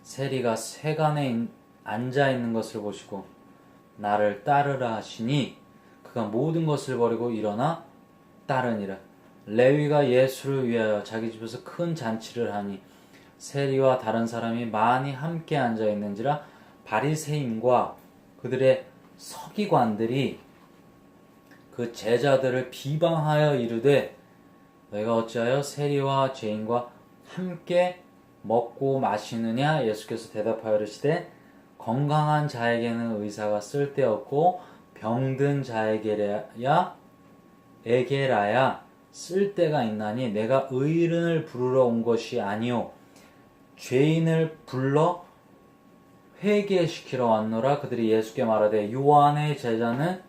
세리가 세간에 앉아 있는 것을 보시고 나를 따르라 하시니 그가 모든 것을 버리고 일어나 따르니라. 레위가 예수를 위하여 자기 집에서 큰 잔치를 하니 세리와 다른 사람이 많이 함께 앉아 있는지라 바리새인과 그들의 서기관들이 그 제자들을 비방하여 이르되 너희가 어찌하여 세리와 죄인과 함께 먹고 마시느냐? 예수께서 대답하여 이르시되 건강한 자에게는 의사가 쓸데없고 병든 자에게라야 쓸데가 있나니 내가 의인을 부르러 온 것이 아니요 죄인을 불러 회개시키러 왔노라. 그들이 예수께 말하되 요한의 제자는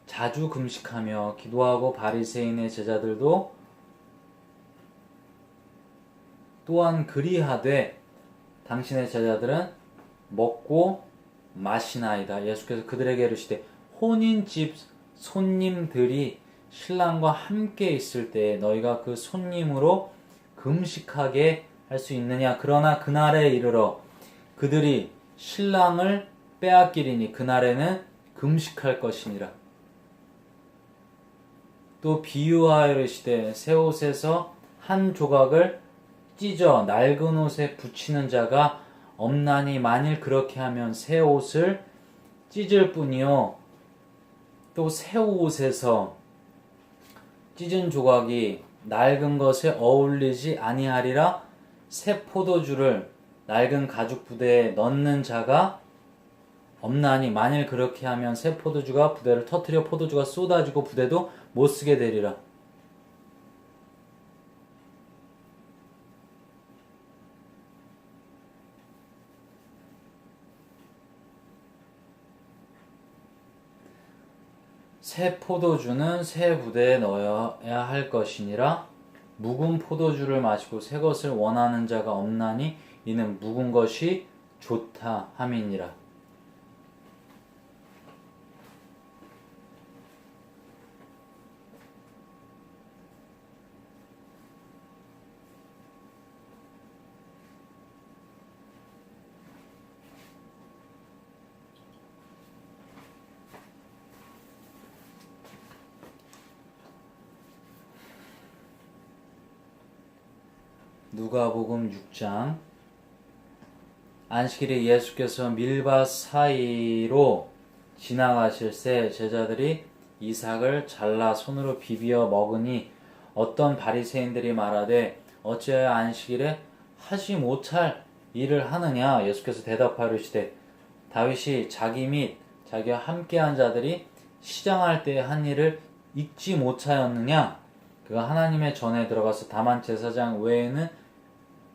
자주 금식하며 기도하고 바리새인의 제자들도 또한 그리하되 당신의 제자들은 먹고 마시나이다. 예수께서 그들에게 이르시되 혼인집 손님들이 신랑과 함께 있을 때에 너희가 그 손님으로 금식하게 할 수 있느냐? 그러나 그날에 이르러 그들이 신랑을 빼앗기리니 그날에는 금식할 것이니라. 또 비유하여 이르시되 새 옷에서 한 조각을 찢어 낡은 옷에 붙이는 자가 없나니 만일 그렇게 하면 새 옷을 찢을 뿐이요 또 새 옷에서 찢은 조각이 낡은 것에 어울리지 아니하리라. 새 포도주를 낡은 가죽 부대에 넣는 자가 없나니 만일 그렇게 하면 새 포도주가 부대를 터뜨려 포도주가 쏟아지고 부대도 못 쓰게 되리라. 새 포도주는 새 부대에 넣어야 할 것이니라. 묵은 포도주를 마시고 새 것을 원하는 자가 없나니 이는 묵은 것이 좋다 함이니라. 누가복음 6장. 안식일에 예수께서 밀밭 사이로 지나가실새 제자들이 이삭을 잘라 손으로 비비어 먹으니 어떤 바리새인들이 말하되 어찌하여 안식일에 하지 못할 일을 하느냐? 예수께서 대답하여 이르시되 다윗이 자기 및 자기와 함께한 자들이 시장할 때 한 일을 잊지 못하였느냐? 그가 하나님의 전에 들어가서 다만 제사장 외에는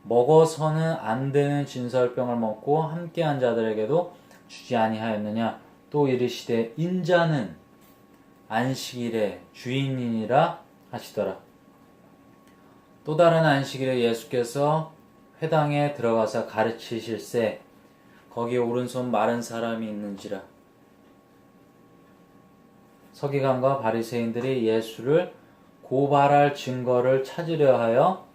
먹어서는 안 되는 진설병을 먹고 함께한 자들에게도 주지 아니하였느냐? 또 이르시되 인자는 안식일의 주인이니라 하시더라. 또 다른 안식일에 예수께서 회당에 들어가서 가르치실새 거기에 오른손 마른 사람이 있는지라. 서기관과 바리새인들이 예수를 고발할 증거를 찾으려 하여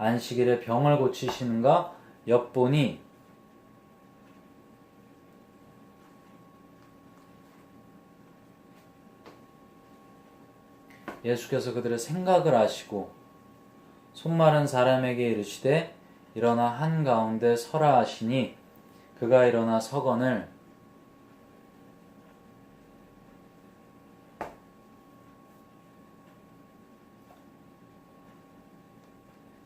안식일에 병을 고치시는가 엿보니 예수께서 그들의 생각을 아시고 손 마른 사람에게 이르시되 일어나 한가운데 서라 하시니 그가 일어나 서거늘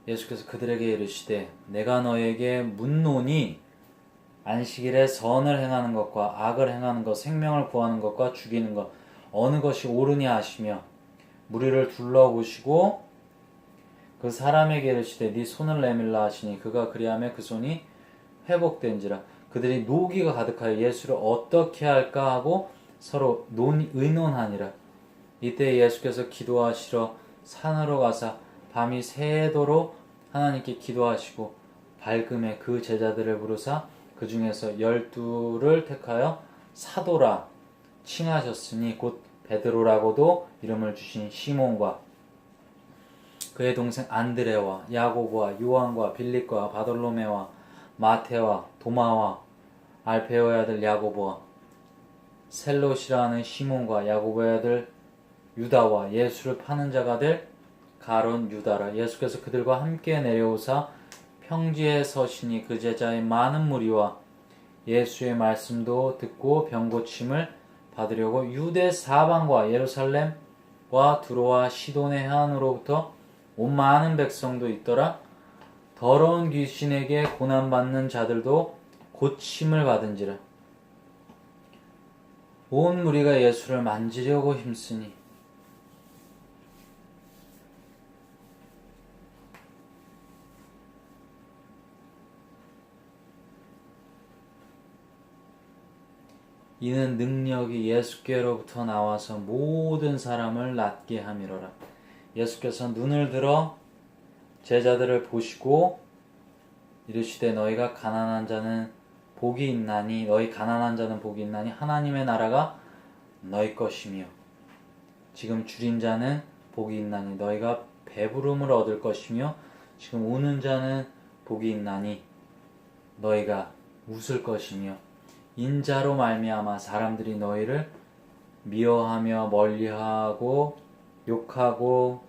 예수께서 그들에게 이르시되 내가 너에게 묻노니 안식일에 선을 행하는 것과 악을 행하는 것, 생명을 구하는 것과 죽이는 것 어느 것이 옳으냐 하시며 무리를 둘러보시고 그 사람에게 이르시되 네 손을 내밀라 하시니 그가 그리하며 그 손이 회복된지라. 그들이 노기가 가득하여 예수를 어떻게 할까 하고 서로 의논하니라. 이때 예수께서 기도하시러 산으로 가사 밤이 새도록 하나님께 기도하시고 밝음에 그 제자들을 부르사 그 중에서 12를 택하여 사도라 칭하셨으니 곧 베드로라고도 이름을 주신 시몬과 그의 동생 안드레와 야고보와 요한과 빌립과 바돌로메와 마테와 도마와 알페오의 아들 야고보와 셀롯이라는 시몬과 야고보의 아들 유다와 예수를 파는 자가 될 가룟 유다라. 예수께서 그들과 함께 내려오사 평지에 서시니 그 제자의 많은 무리와 예수의 말씀도 듣고 병고침을 받으려고 유대 사방과 예루살렘과 두로와 시돈의 해안으로부터 온 많은 백성도 있더라. 더러운 귀신에게 고난받는 자들도 고침을 받은지라. 온 무리가 예수를 만지려고 힘쓰니 이는 능력이 예수께로부터 나와서 모든 사람을 낫게 함이로라. 예수께서 눈을 들어 제자들을 보시고 이르시되 너희 가난한 자는 복이 있나니 하나님의 나라가 너희 것이며 지금 줄인 자는 복이 있나니 너희가 배부름을 얻을 것이며 지금 우는 자는 복이 있나니 너희가 웃을 것이며 인자로 말미암아 사람들이 너희를 미워하며 멀리하고 욕하고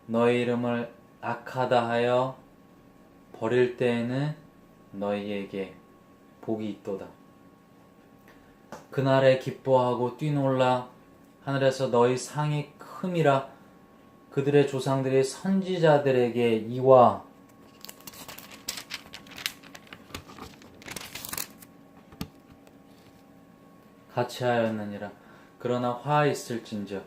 너희 이름을 악하다 하여 버릴 때에는 너희에게 복이 있도다. 그날에 기뻐하고 뛰놀라 하늘에서 너희 상이 큼이라. 그들의 조상들이 선지자들에게 이와 같이 하였느니라. 그러나 화 있을진저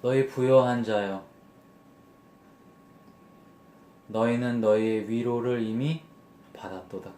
너희 부요한 자여 너희는 너희의 위로를 이미 받았도다.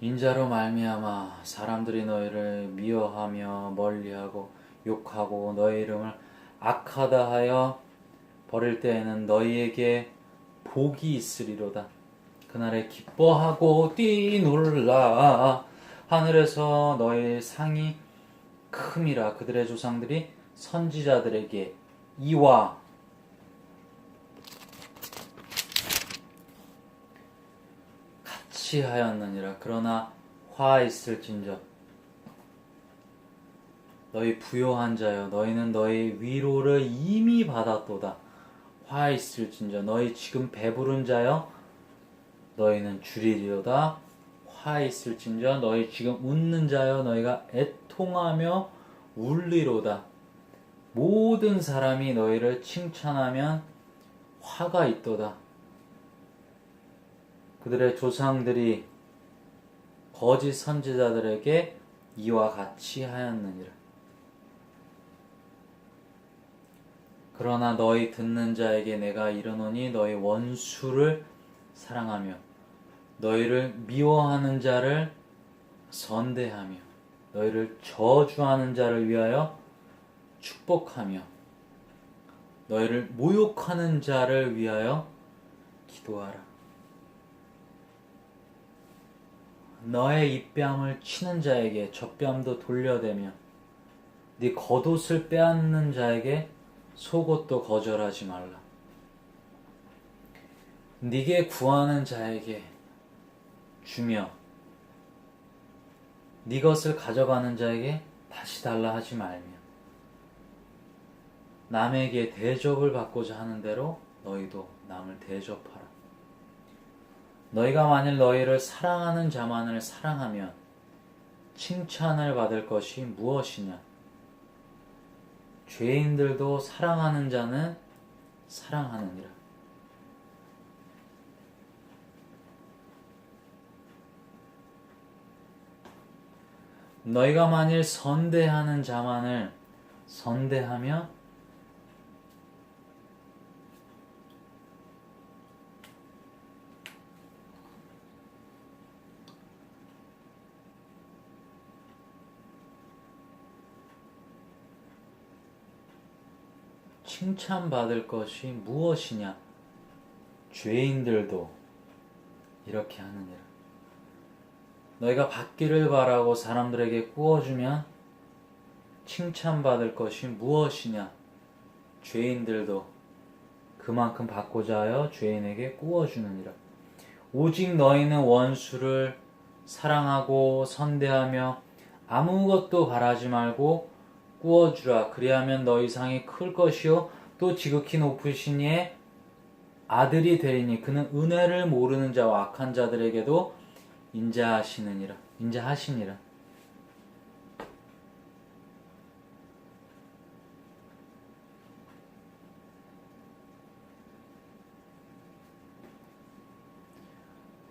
인자로 말미암아 사람들이 너희를 미워하며 멀리하고 욕하고 너희 이름을 악하다 하여 버릴 때에는 너희에게 복이 있으리로다. 그날에 기뻐하고 뛰놀라 하늘에서 너희 상이 큼이라. 그들의 조상들이 선지자들에게 이와 하였느니라. 그러나 화 있을진저 너희 부요한 자여 너희는 너희 위로를 이미 받았도다. 화 있을진저 너희 지금 배부른 자여 너희는 줄이리로다. 화 있을진저 너희 지금 웃는 자여 너희가 애통하며 울리로다. 모든 사람이 너희를 칭찬하면 화가 있도다. 그들의 조상들이 거짓 선지자들에게 이와 같이 하였느니라. 그러나 너희 듣는 자에게 내가 이르노니 너희 원수를 사랑하며 너희를 미워하는 자를 선대하며 너희를 저주하는 자를 위하여 축복하며 너희를 모욕하는 자를 위하여 기도하라. 너의 입뺨을 치는 자에게 젖뺨도 돌려대며 네 겉옷을 빼앗는 자에게 속옷도 거절하지 말라. 네게 구하는 자에게 주며 네 것을 가져가는 자에게 다시 달라 하지 말며 남에게 대접을 받고자 하는 대로 너희도 남을 대접하라. 너희가 만일 너희를 사랑하는 자만을 사랑하면 칭찬을 받을 것이 무엇이냐? 죄인들도 사랑하는 자는 사랑하느니라. 너희가 만일 선대하는 자만을 선대하며 칭찬받을 것이 무엇이냐? 죄인들도 이렇게 하느니라. 너희가 받기를 바라고 사람들에게 구워주면 칭찬받을 것이 무엇이냐? 죄인들도 그만큼 받고자 하여 죄인에게 구워주느니라. 오직 너희는 원수를 사랑하고 선대하며 아무것도 바라지 말고 구워주라. 그리하면 너희 상이 클 것이요 또 지극히 높으신 이의 아들이 되리니 그는 은혜를 모르는 자와 악한 자들에게도 인자하시니라.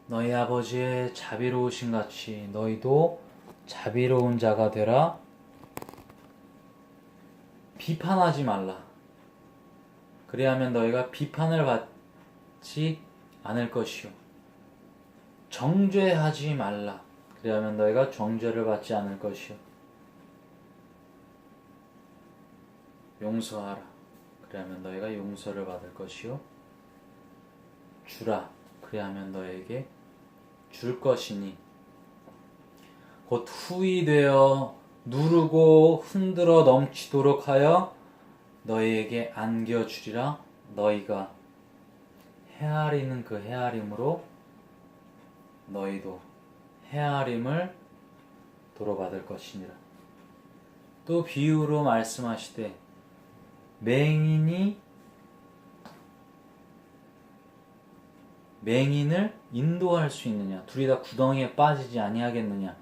너희 아버지의 자비로우신 같이 너희도 자비로운 자가 되라. 비판하지 말라. 그리하면 너희가 비판을 받지 않을 것이요. 정죄하지 말라. 그리하면 너희가 정죄를 받지 않을 것이요. 용서하라. 그리하면 너희가 용서를 받을 것이요. 주라. 그리하면 너에게 줄 것이니 곧 후이 되어 누르고 흔들어 넘치도록 하여 너희에게 안겨주리라. 너희가 헤아리는 그 헤아림으로 너희도 헤아림을 도로받을 것이니라. 또 비유로 말씀하시되 맹인을 인도할 수 있느냐? 둘이 다 구덩이에 빠지지 아니하겠느냐?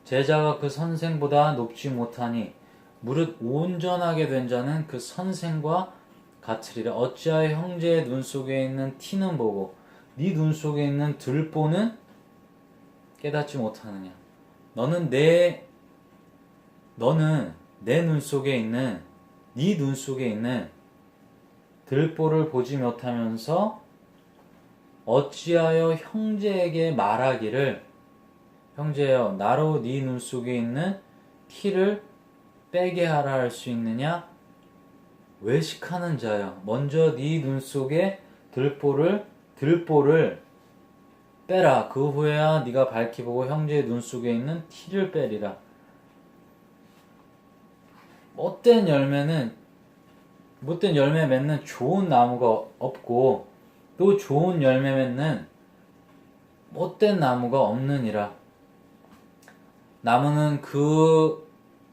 제자가 그 선생보다 높지 못하니 무릇 온전하게 된 자는 그 선생과 같으리라. 어찌하여 형제의 눈 속에 있는 티는 보고 네 눈 속에 있는 들보는 깨닫지 못하느냐? 너는 내 눈 속에 있는 네 눈 속에 있는 들보를 보지 못하면서 어찌하여 형제에게 말하기를 형제여 나로 네 눈 속에 있는 티를 빼게 하라 할 수 있느냐? 외식하는 자여 먼저 네 눈 속에 들보를 빼라. 그 후에야 네가 밝히 보고 형제의 눈 속에 있는 티를 빼리라. 못된 열매 맺는 좋은 나무가 없고 또 좋은 열매 맺는 못된 나무가 없느니라. 나무는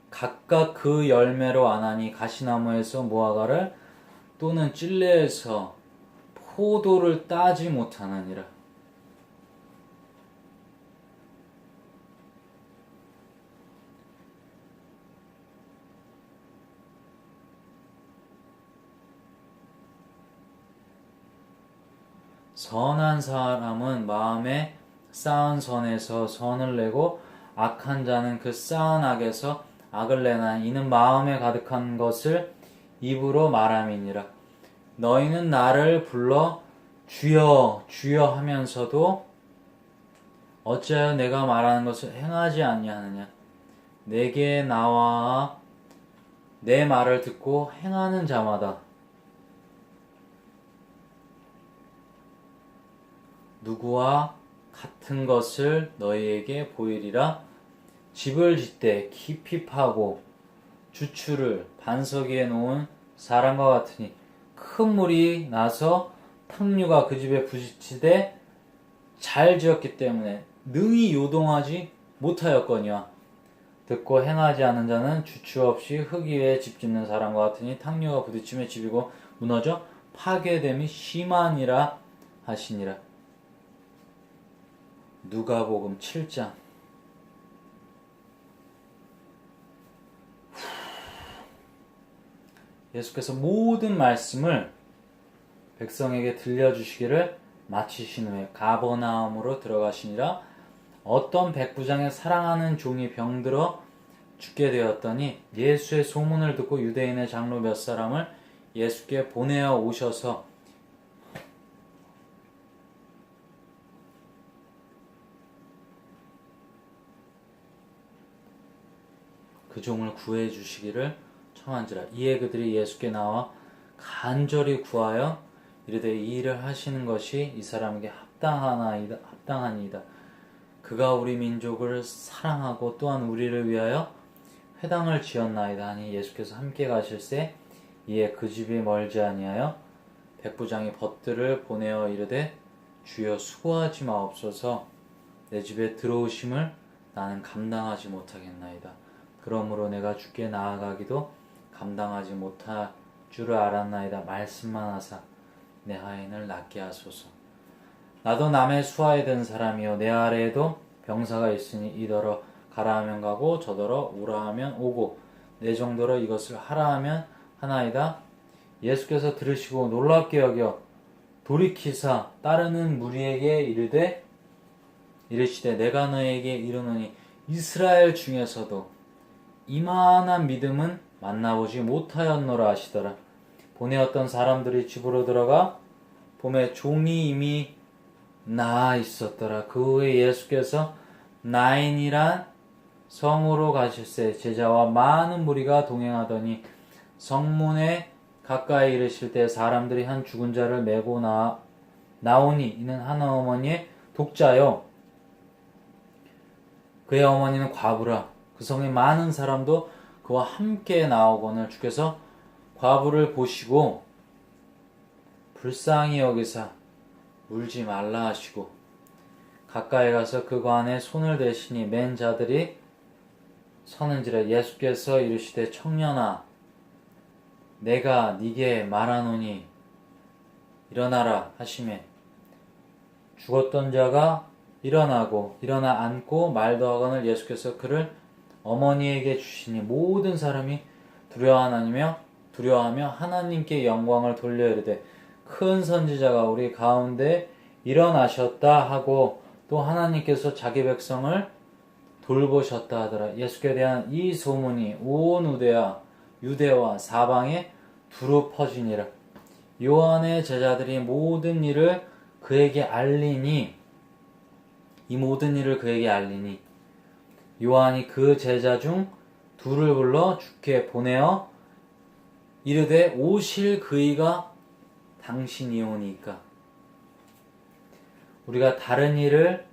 각각 그 열매로 아나니 가시나무에서 무화과를 또는 찔레에서 포도를 따지 못하느니라. 선한 사람은 마음에 쌓은 선에서 선을 내고 악한 자는 그 쌓은 악에서 악을 내나 이는 마음에 가득한 것을 입으로 말함이니라. 너희는 나를 불러 주여 주여 하면서도 어찌하여 내가 말하는 것을 행하지 아니하느냐? 내게 나와 내 말을 듣고 행하는 자마다 누구와 같은 것을 너희에게 보이리라. 집을 짓되 깊이 파고 주추를 반석 위에 놓은 사람과 같으니 큰 물이 나서 탕류가 그 집에 부딪히되 잘 지었기 때문에 능히 요동하지 못하였거니와 듣고 행하지 않은 자는 주추 없이 흙 위에 집 짓는 사람과 같으니 탕류가 부딪히며 집이고 무너져 파괴됨이 심하니라 하시니라. 누가복음 7장. 예수께서 모든 말씀을 백성에게 들려주시기를 마치신 후에 가버나움으로 들어가시니라. 어떤 백부장의 사랑하는 종이 병들어 죽게 되었더니 예수의 소문을 듣고 유대인의 장로 몇 사람을 예수께 보내어 오셔서 그 종을 구해 주시기를 청한지라. 이에 그들이 예수께 나와 간절히 구하여 이르되 이 일을 하시는 것이 이 사람에게 합당하니이다. 그가 우리 민족을 사랑하고 또한 우리를 위하여 회당을 지었나이다 하니 예수께서 함께 가실새 이에 그 집이 멀지 아니하여 백부장이 벗들을 보내어 이르되 주여 수고하지 마옵소서 내 집에 들어오심을 나는 감당하지 못하겠나이다. 그러므로 내가 주께 나아가기도 감당하지 못할 줄을 알았나이다. 말씀만 하사 내 하인을 낫게 하소서. 나도 남의 수하에 든 사람이요 내 아래에도 병사가 있으니 이더러 가라 하면 가고 저더러 오라 하면 오고 내 정도로 이것을 하라 하면 하나이다. 예수께서 들으시고 놀랍게 여겨 돌이키사 따르는 무리에게 이르시되 내가 너에게 이르노니 이스라엘 중에서도 이만한 믿음은 만나보지 못하였노라 하시더라. 보내었던 사람들이 집으로 들어가 봄에 종이 이미 나아 있었더라. 그 후에 예수께서 나인이란 성으로 가실새 제자와 많은 무리가 동행하더니 성문에 가까이 이르실 때 사람들이 한 죽은 자를 메고 나오니 이는 한 어머니의 독자요 그의 어머니는 과부라. 그 성에 많은 사람도 그와 함께 나오거늘 주께서 과부를 보시고 불쌍히 여기사 울지 말라 하시고 가까이 가서 그 관에 손을 대시니 맨 자들이 서는지라. 예수께서 이르시되 청년아 내가 네게 말하노니 일어나라 하시매 죽었던 자가 일어나 앉고 말도 하거늘 예수께서 그를 어머니에게 주시니 모든 사람이 두려워하며 하나님께 영광을 돌려 이르되 큰 선지자가 우리 가운데 일어나셨다 하고 또 하나님께서 자기 백성을 돌보셨다 하더라. 예수께 대한 이 소문이 온 유대와 사방에 두루 퍼지니라. 요한의 제자들이 이 모든 일을 그에게 알리니 요한이 그 제자 중 둘을 불러 주께 보내어 이르되 오실 그이가 당신이오니까 우리가 다른 일을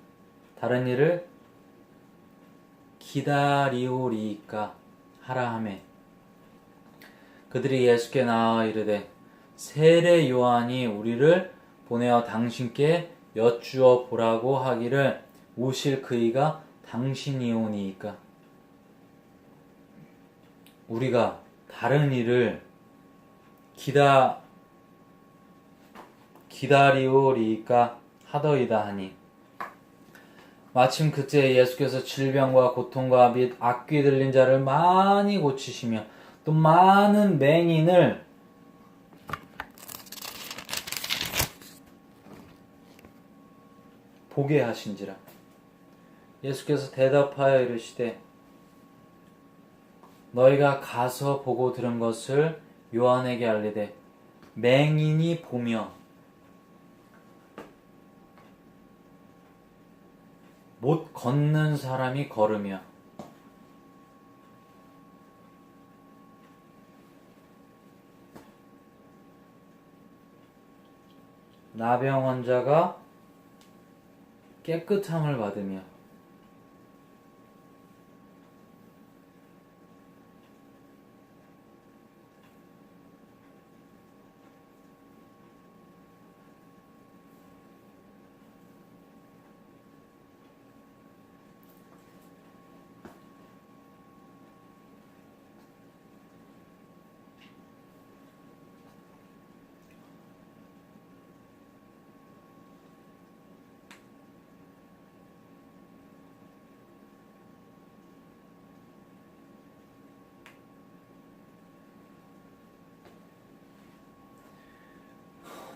기다리오리이까 하라 하매 그들이 예수께 나와 이르되 세례 요한이 우리를 보내어 당신께 여쭈어 보라고 하기를 오실 그이가 당신이오니이까. 우리가 다른 일을 기다리오리이까 하더이다 하니 마침 그때 예수께서 질병과 고통과 및 악귀 들린 자를 많이 고치시며 또 많은 맹인을 보게 하신지라. 예수께서 대답하여 이르시되 너희가 가서 보고 들은 것을 요한에게 알리되 맹인이 보며 못 걷는 사람이 걸으며 나병 환자가 깨끗함을 받으며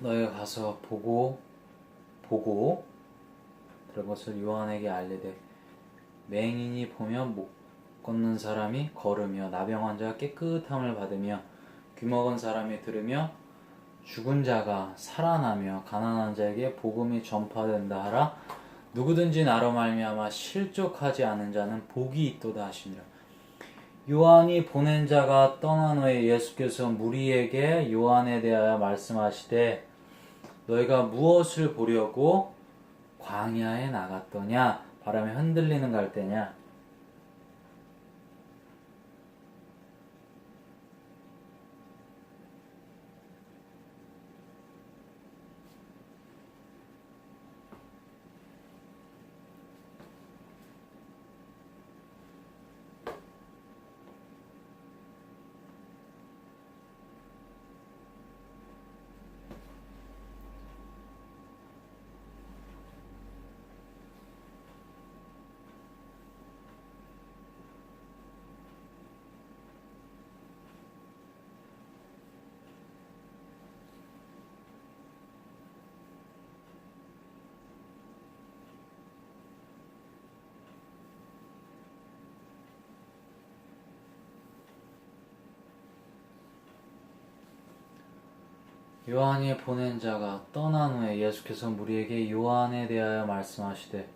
너희가 가서 보고 들은 것을 요한에게 알리되 맹인이 보며 못 걷는 사람이 걸으며 나병 환자가 깨끗함을 받으며 귀먹은 사람이 들으며 죽은 자가 살아나며 가난한 자에게 복음이 전파된다 하라. 누구든지 나로 말미암아 실족하지 않은 자는 복이 있도다 하시니라. 요한이 보낸 자가 떠난 후에 예수께서 무리에게 요한에 대하여 말씀하시되 너희가 무엇을 보려고 광야에 나갔더냐? 바람에 흔들리는 갈대냐? 요한이 보낸 자가 떠난 후에 예수께서 무리에게 요한에 대하여 말씀하시되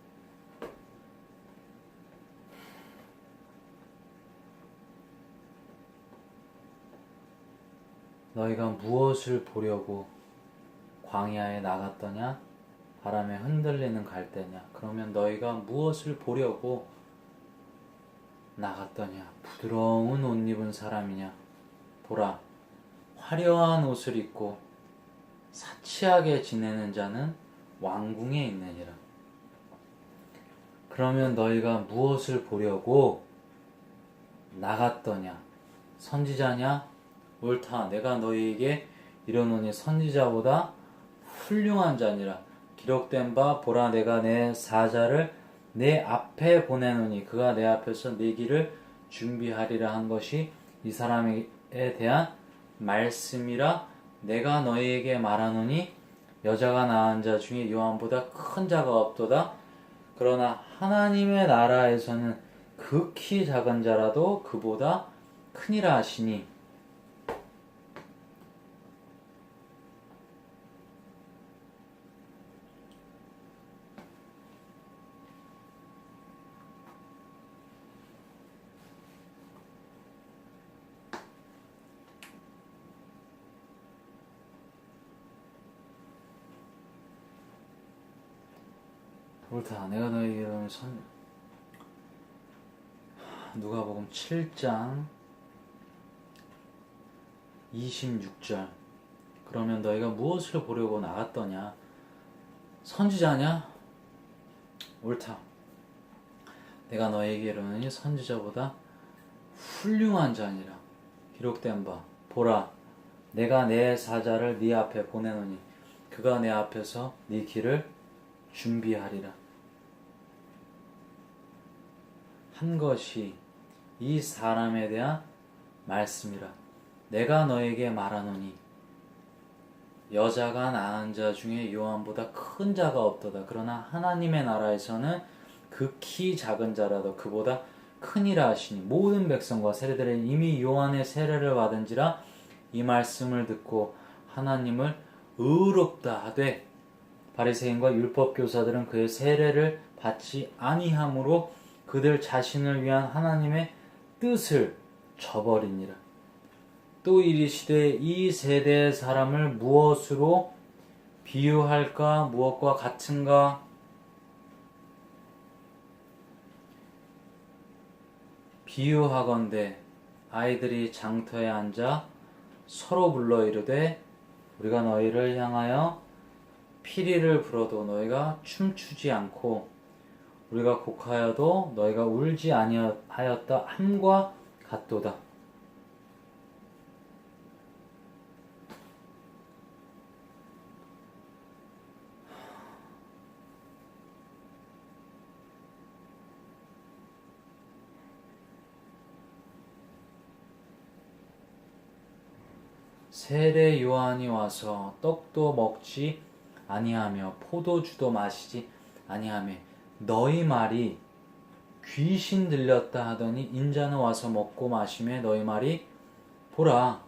너희가 무엇을 보려고 광야에 나갔더냐? 바람에 흔들리는 갈대냐? 그러면 너희가 무엇을 보려고 나갔더냐? 부드러운 옷 입은 사람이냐? 보라, 화려한 옷을 입고 사치하게 지내는 자는 왕궁에 있느니라. 그러면 너희가 무엇을 보려고 나갔더냐? 선지자냐? 옳다. 내가 너희에게 이르노니 선지자보다 훌륭한 자니라. 기록된 바 보라, 내가 내 사자를 내 앞에 보내노니 그가 내 앞에서 네 길을 준비하리라 한 것이 이 사람에 대한 말씀이라. 내가 너희에게 말하노니 여자가 낳은 자 중에 요한보다 큰 자가 없도다. 그러나 하나님의 나라에서는 극히 작은 자라도 그보다 크니라 하시니. 옳다. 내가 너희에게 누가복음 7장 26절. 그러면 너희가 무엇을 보려고 나갔더냐? 선지자냐? 옳다. 내가 너희에게 이르노니 선지자보다 훌륭한 자니라. 기록된 바 보라, 내가 내 사자를 네 앞에 보내노니 그가 내 앞에서 네 길을 준비하리라 한 것이 이 사람에 대한 말씀이라. 내가 너에게 말하노니 여자가 낳은 자 중에 요한보다 큰 자가 없도다. 그러나 하나님의 나라에서는 극히 작은 자라도 그보다 크니라 하시니. 모든 백성과 세례들은 이미 요한의 세례를 받은지라. 이 말씀을 듣고 하나님을 의롭다 하되 바리새인과 율법교사들은 그의 세례를 받지 아니하므로 그들 자신을 위한 하나님의 뜻을 저버리니라. 또 이르시되 이 세대의 사람을 무엇으로 비유할까? 무엇과 같은가? 비유하건대 아이들이 장터에 앉아 서로 불러 이르되 우리가 너희를 향하여 피리를 불어도 너희가 춤추지 않고 우리가 곡하여도 너희가 울지 아니하였다 함과 같도다. 세례 요한이 와서 떡도 먹지 아니하며 포도주도 마시지 아니하며 너희 말이 귀신 들렸다 하더니 인자는 와서 먹고 마시며 너희 말이 보라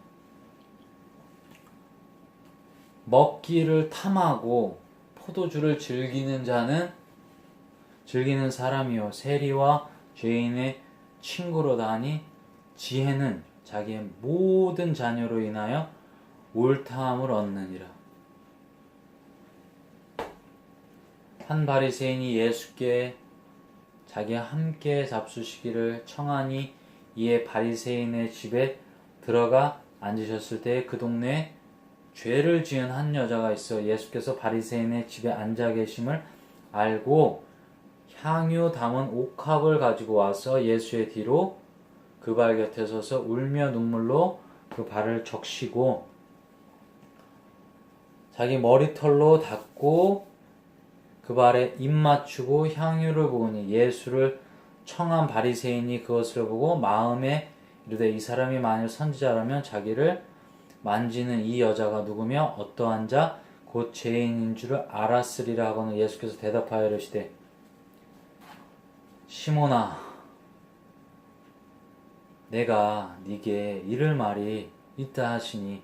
먹기를 탐하고 포도주를 즐기는 사람이요 세리와 죄인의 친구로다 하니 지혜는 자기의 모든 자녀로 인하여 옳다함을 얻느니라. 한 바리새인이 예수께 자기와 함께 잡수시기를 청하니 이에 바리새인의 집에 들어가 앉으셨을 때 그 동네에 죄를 지은 한 여자가 있어 예수께서 바리새인의 집에 앉아 계심을 알고 향유 담은 옥합을 가지고 와서 예수의 뒤로 그 발 곁에 서서 울며 눈물로 그 발을 적시고 자기 머리털로 닦고 그 발에 입 맞추고 향유를 부으니 예수를 청한 바리새인이 그것을 보고 마음에 이르되 이 사람이 만일 선지자라면 자기를 만지는 이 여자가 누구며 어떠한 자 곧 죄인인 줄을 알았으리라 하고는 예수께서 대답하여 이르시되 시몬아 내가 네게 이를 말이 있다 하시니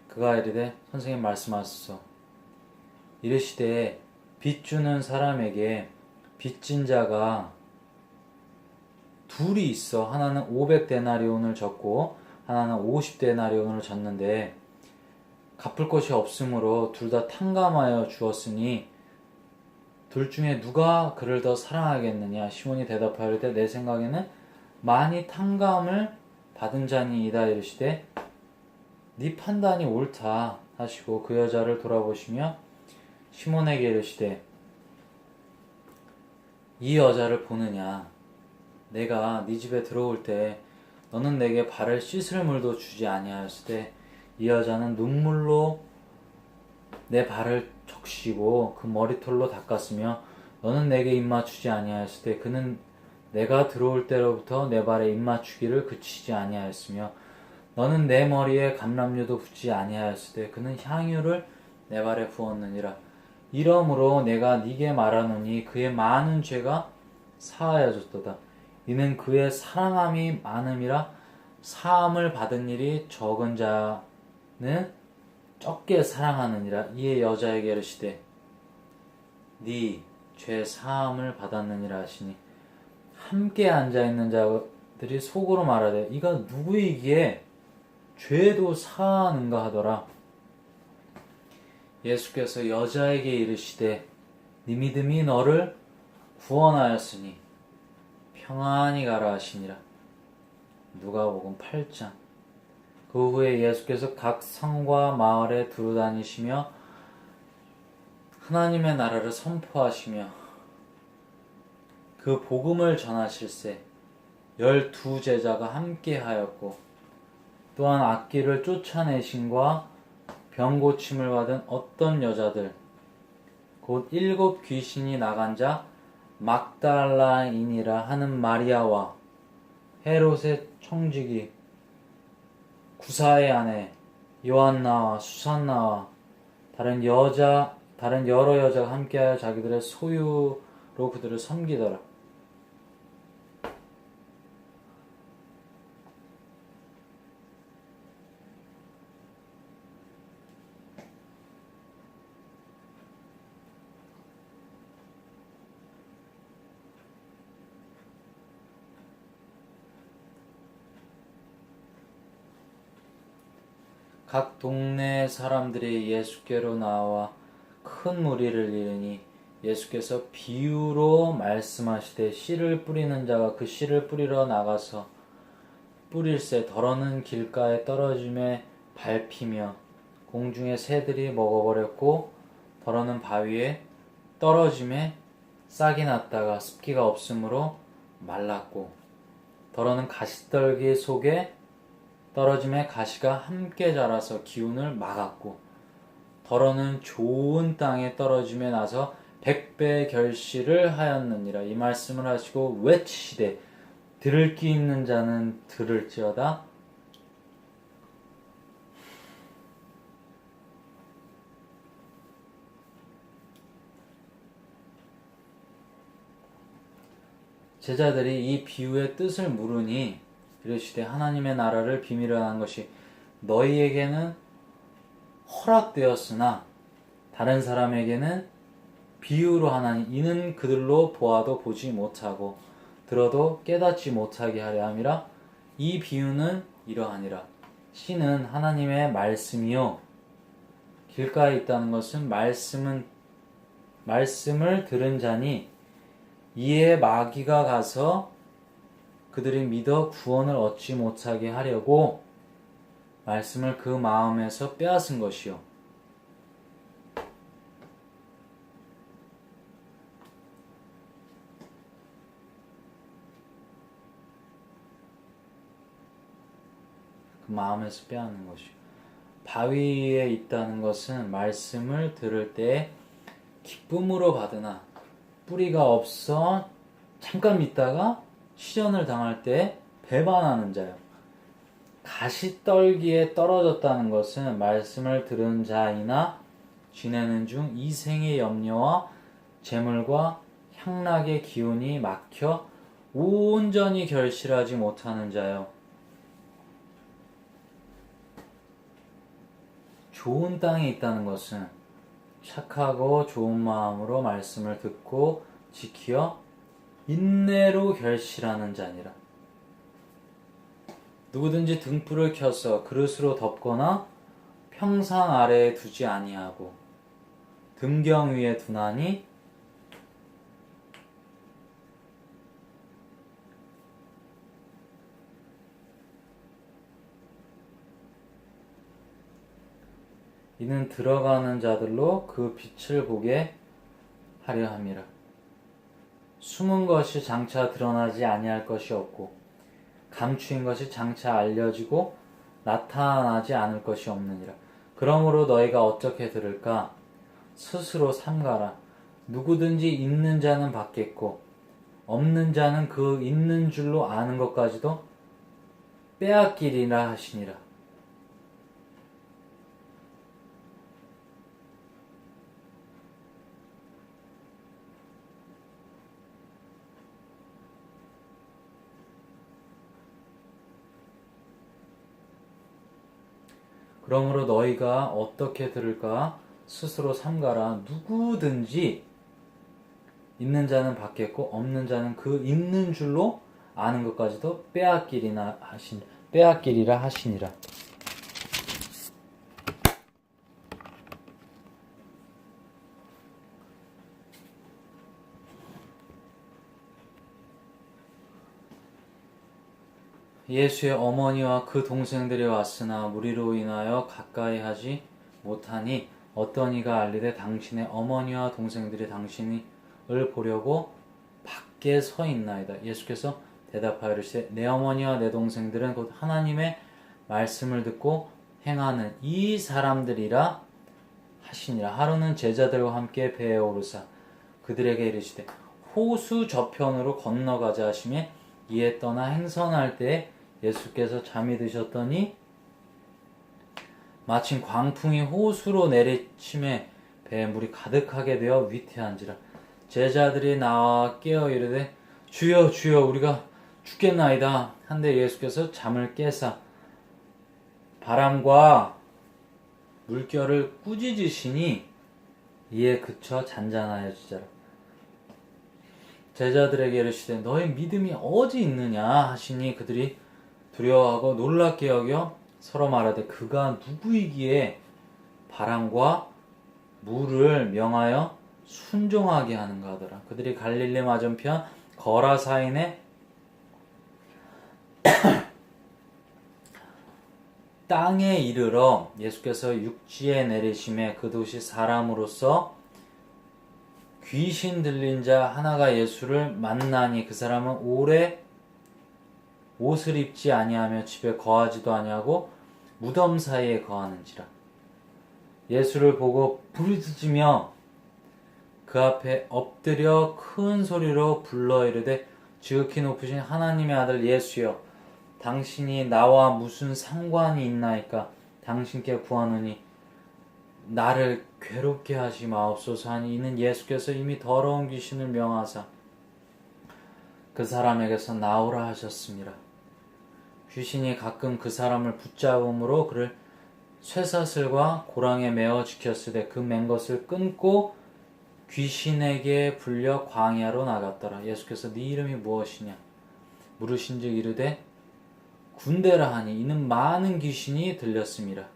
그가 이르되 선생님 말씀하소서 이르시되 빚 주는 사람에게 빚진 자가 둘이 있어 하나는 500데나리온을 졌고 하나는 50데나리온을 졌는데 갚을 것이 없으므로 둘 다 탕감하여 주었으니 둘 중에 누가 그를 더 사랑하겠느냐 시몬이 대답하여 이르되 내 생각에는 많이 탕감을 받은 자니이다 이르시되 네 판단이 옳다 하시고 그 여자를 돌아보시며 시몬에게 이르시되 이 여자를 보느냐 내가 네 집에 들어올 때 너는 내게 발을 씻을 물도 주지 아니하였을 때 이 여자는 눈물로 내 발을 적시고 그 머리털로 닦았으며 너는 내게 입 맞추지 아니하였을 때 그는 내가 들어올 때로부터 내 발에 입 맞추기를 그치지 아니하였으며 너는 내 머리에 감람유도 붓지 아니하였을 때 그는 향유를 내 발에 부었느니라. 이러므로 내가 네게 말하노니 그의 많은 죄가 사하여졌도다. 이는 그의 사랑함이 많음이라. 사함을 받은 일이 적은 자는 적게 사랑하느니라. 이에 여자에게 이르시되 네 죄 사함을 받았느니라 하시니 함께 앉아있는 자들이 속으로 말하되 이가 누구이기에 죄도 사하는가 하더라. 예수께서 여자에게 이르시되 네 믿음이 너를 구원하였으니 평안히 가라 하시니라. 누가복음 8장. 그 후에 예수께서 각 성과 마을에 두루다니시며 하나님의 나라를 선포하시며 그 복음을 전하실세 12제자가 함께하였고 또한 악귀를 쫓아내신과 병 고침을 받은 어떤 여자들 곧 7 귀신이 나간 자 막달라인이라 하는 마리아와 헤롯의 청지기 구사의 아내 요한나와 수산나와 다른 여러 여자가 함께하여 자기들의 소유로 그들을 섬기더라. 각 동네 사람들이 예수께로 나와 큰 무리를 이르니 예수께서 비유로 말씀하시되 씨를 뿌리는 자가 그 씨를 뿌리러 나가서 뿌릴새 더러는 길가에 떨어짐에 밟히며 공중의 새들이 먹어버렸고 더러는 바위에 떨어짐에 싹이 났다가 습기가 없으므로 말랐고 더러는 가시떨기 속에 떨어짐에 가시가 함께 자라서 기운을 막았고 더러는 좋은 땅에 떨어짐에 나서 100배 결실을 하였느니라. 이 말씀을 하시고 외치시되 들을 귀 있는 자는 들을지어다. 제자들이 이 비유의 뜻을 물으니 이르시되 하나님의 나라를 비밀로 한 것이 너희에게는 허락되었으나 다른 사람에게는 비유로 하나니 이는 그들로 보아도 보지 못하고 들어도 깨닫지 못하게 하려 함이라. 이 비유는 이러하니라. 씨는 하나님의 말씀이요 길가에 있다는 것은 말씀을 들은 자니 이에 마귀가 가서 그들이 믿어 구원을 얻지 못하게 하려고 말씀을 그 마음에서 빼앗은 것이요. 그 마음에서 빼앗는 것이요. 바위에 있다는 것은 말씀을 들을 때 기쁨으로 받으나 뿌리가 없어 잠깐 믿다가 시련을 당할 때 배반하는 자요. 가시떨기에 떨어졌다는 것은 말씀을 들은 자이나 지내는 중 이생의 염려와 재물과 향락의 기운이 막혀 온전히 결실하지 못하는 자요. 좋은 땅에 있다는 것은 착하고 좋은 마음으로 말씀을 듣고 지키어 인내로 결실하는 자니라. 누구든지 등불을 켜서 그릇으로 덮거나 평상 아래에 두지 아니하고 등경 위에 두나니 이는 들어가는 자들로 그 빛을 보게 하려 함이라. 숨은 것이 장차 드러나지 아니할 것이 없고 감추인 것이 장차 알려지고 나타나지 않을 것이 없느니라. 그러므로 너희가 어떻게 들을까? 스스로 삼가라. 누구든지 있는 자는 받겠고 없는 자는 그 있는 줄로 아는 것까지도 빼앗기리라 하시니라. 그러므로 너희가 어떻게 들을까? 스스로 삼가라. 누구든지 있는 자는 받겠고 없는 자는 그 있는 줄로 아는 것까지도 빼앗기리라 하시니라. 예수의 어머니와 그 동생들이 왔으나 무리로 인하여 가까이 하지 못하니 어떤 이가 알리되 당신의 어머니와 동생들이 당신을 보려고 밖에 서 있나이다. 예수께서 대답하여 이르시되 내 어머니와 내 동생들은 곧 하나님의 말씀을 듣고 행하는 이 사람들이라 하시니라. 하루는 제자들과 함께 배에 오르사 그들에게 이르시되 호수 저편으로 건너가자 하시매 이에 떠나 행선할 때 예수께서 잠이 드셨더니 마침 광풍이 호수로 내리침에 배에 물이 가득하게 되어 위태한지라. 제자들이 나와 깨어 이르되 주여 주여 우리가 죽겠나이다 한데 예수께서 잠을 깨사 바람과 물결을 꾸짖으시니 이에 그쳐 잔잔하여지더라. 제자들에게 이르시되 너희 믿음이 어디 있느냐 하시니 그들이 두려워하고 놀랍게 여겨 서로 말하되 그가 누구이기에 바람과 물을 명하여 순종하게 하는가 하더라. 그들이 갈릴리 맞은편 거라사인의 땅에 이르러 예수께서 육지에 내리심에 그 도시 사람으로서 귀신 들린 자 하나가 예수를 만나니 그 사람은 오래 옷을 입지 아니하며 집에 거하지도 아니하고 무덤 사이에 거하는지라. 예수를 보고 부르짖으며 그 앞에 엎드려 큰 소리로 불러 이르되 지극히 높으신 하나님의 아들 예수여 당신이 나와 무슨 상관이 있나이까? 당신께 구하노니 나를 괴롭게 하지 마옵소서 하니 이는 예수께서 이미 더러운 귀신을 명하사 그 사람에게서 나오라 하셨습니다. 귀신이 가끔 그 사람을 붙잡음으로 그를 쇠사슬과 고랑에 매어 지켰으되 그 맨 것을 끊고 귀신에게 불려 광야로 나갔더라. 예수께서 네 이름이 무엇이냐 물으신즉 이르되 군대라 하니 이는 많은 귀신이 들렸음이라.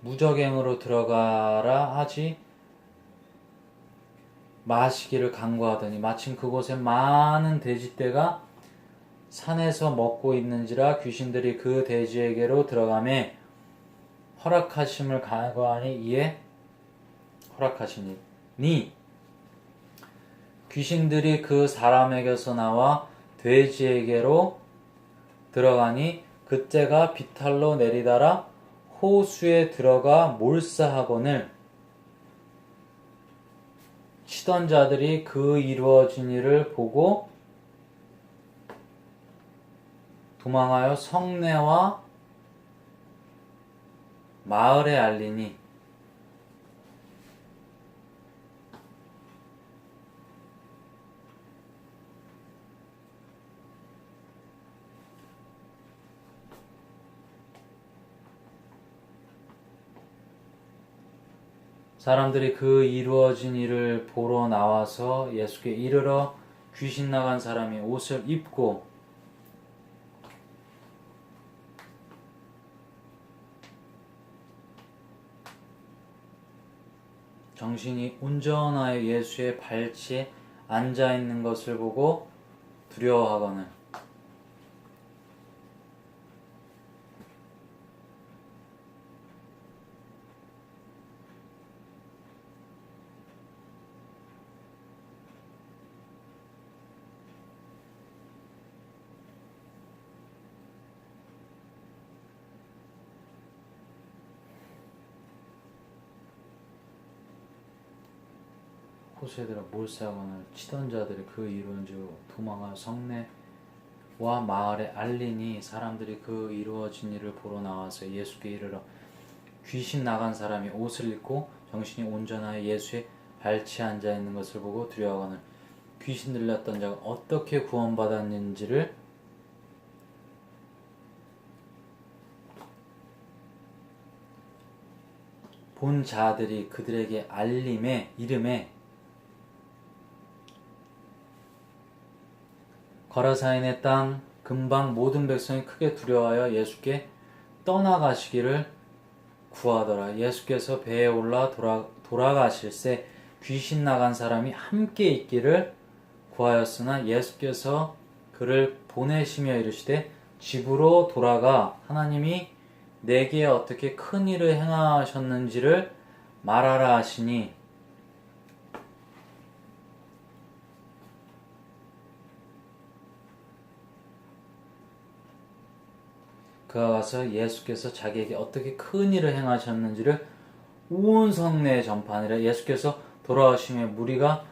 무적행으로 들어가라 하지 마시기를 간구하더니 마침 그곳에 많은 돼지떼가 산에서 먹고 있는지라 귀신들이 그 돼지에게로 들어가매 허락하심을 간구하니 이에 허락하시니 귀신들이 그 사람에게서 나와 돼지에게로 들어가니 그때가 비탈로 내리다라 호수에 들어가 몰사하거늘 치던 자들이 그 이루어진 일을 보고 도망하여 성내와 마을에 알리니 사람들이 그 이루어진 일을 보러 나와서 예수께 이르러 귀신 나간 사람이 옷을 입고 정신이 온전하여 예수의 발치에 앉아 있는 것을 보고 두려워하거늘 호수에 들어 몰사하거늘 치던 자들이 그 이루어진 줄 도망하여 성내와 마을에 알리니 사람들이 그 이루어진 일을 보러 나와서 예수께 이르러 귀신 나간 사람이 옷을 입고 정신이 온전하여 예수의 발치에 앉아 있는 것을 보고 두려워하거늘 귀신 들렸던 자가 어떻게 구원받았는지를 본 자들이 그들에게 이름에 거라사인의 땅 근방 모든 백성이 크게 두려워하여 예수께 떠나가시기를 구하더라. 예수께서 배에 올라 돌아가실새 귀신 나간 사람이 함께 있기를 구하였으나 예수께서 그를 보내시며 이르시되 집으로 돌아가 하나님이 내게 어떻게 큰 일을 행하셨는지를 말하라 하시니 그가 가서 예수께서 자기에게 어떻게 큰 일을 행하셨는지를 온 성내에 전파하니라. 예수께서 돌아오심에 무리가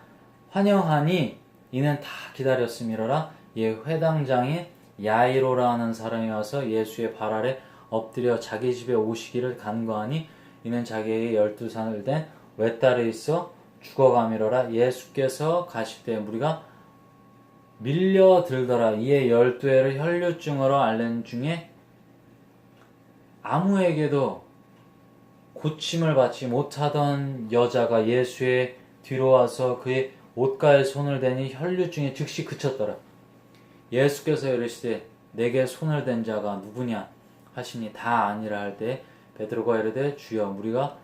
환영하니 이는 다 기다렸음이로라. 예 회당장인 야이로라는 사람이 와서 예수의 발 아래 엎드려 자기 집에 오시기를 간구하니 이는 자기에게 12살 된 외딸이 있어 죽어가미로라. 예수께서 가실 때 무리가 밀려들더라. 이에 12해를 혈류증으로 앓는 중에 아무에게도 고침을 받지 못하던 여자가 예수의 뒤로 와서 그의 옷가에 손을 대니 혈류증이 즉시 그쳤더라. 예수께서 이르시되 내게 손을 댄 자가 누구냐 하시니 다 아니라 할 때 베드로가 이르되 주여 무리가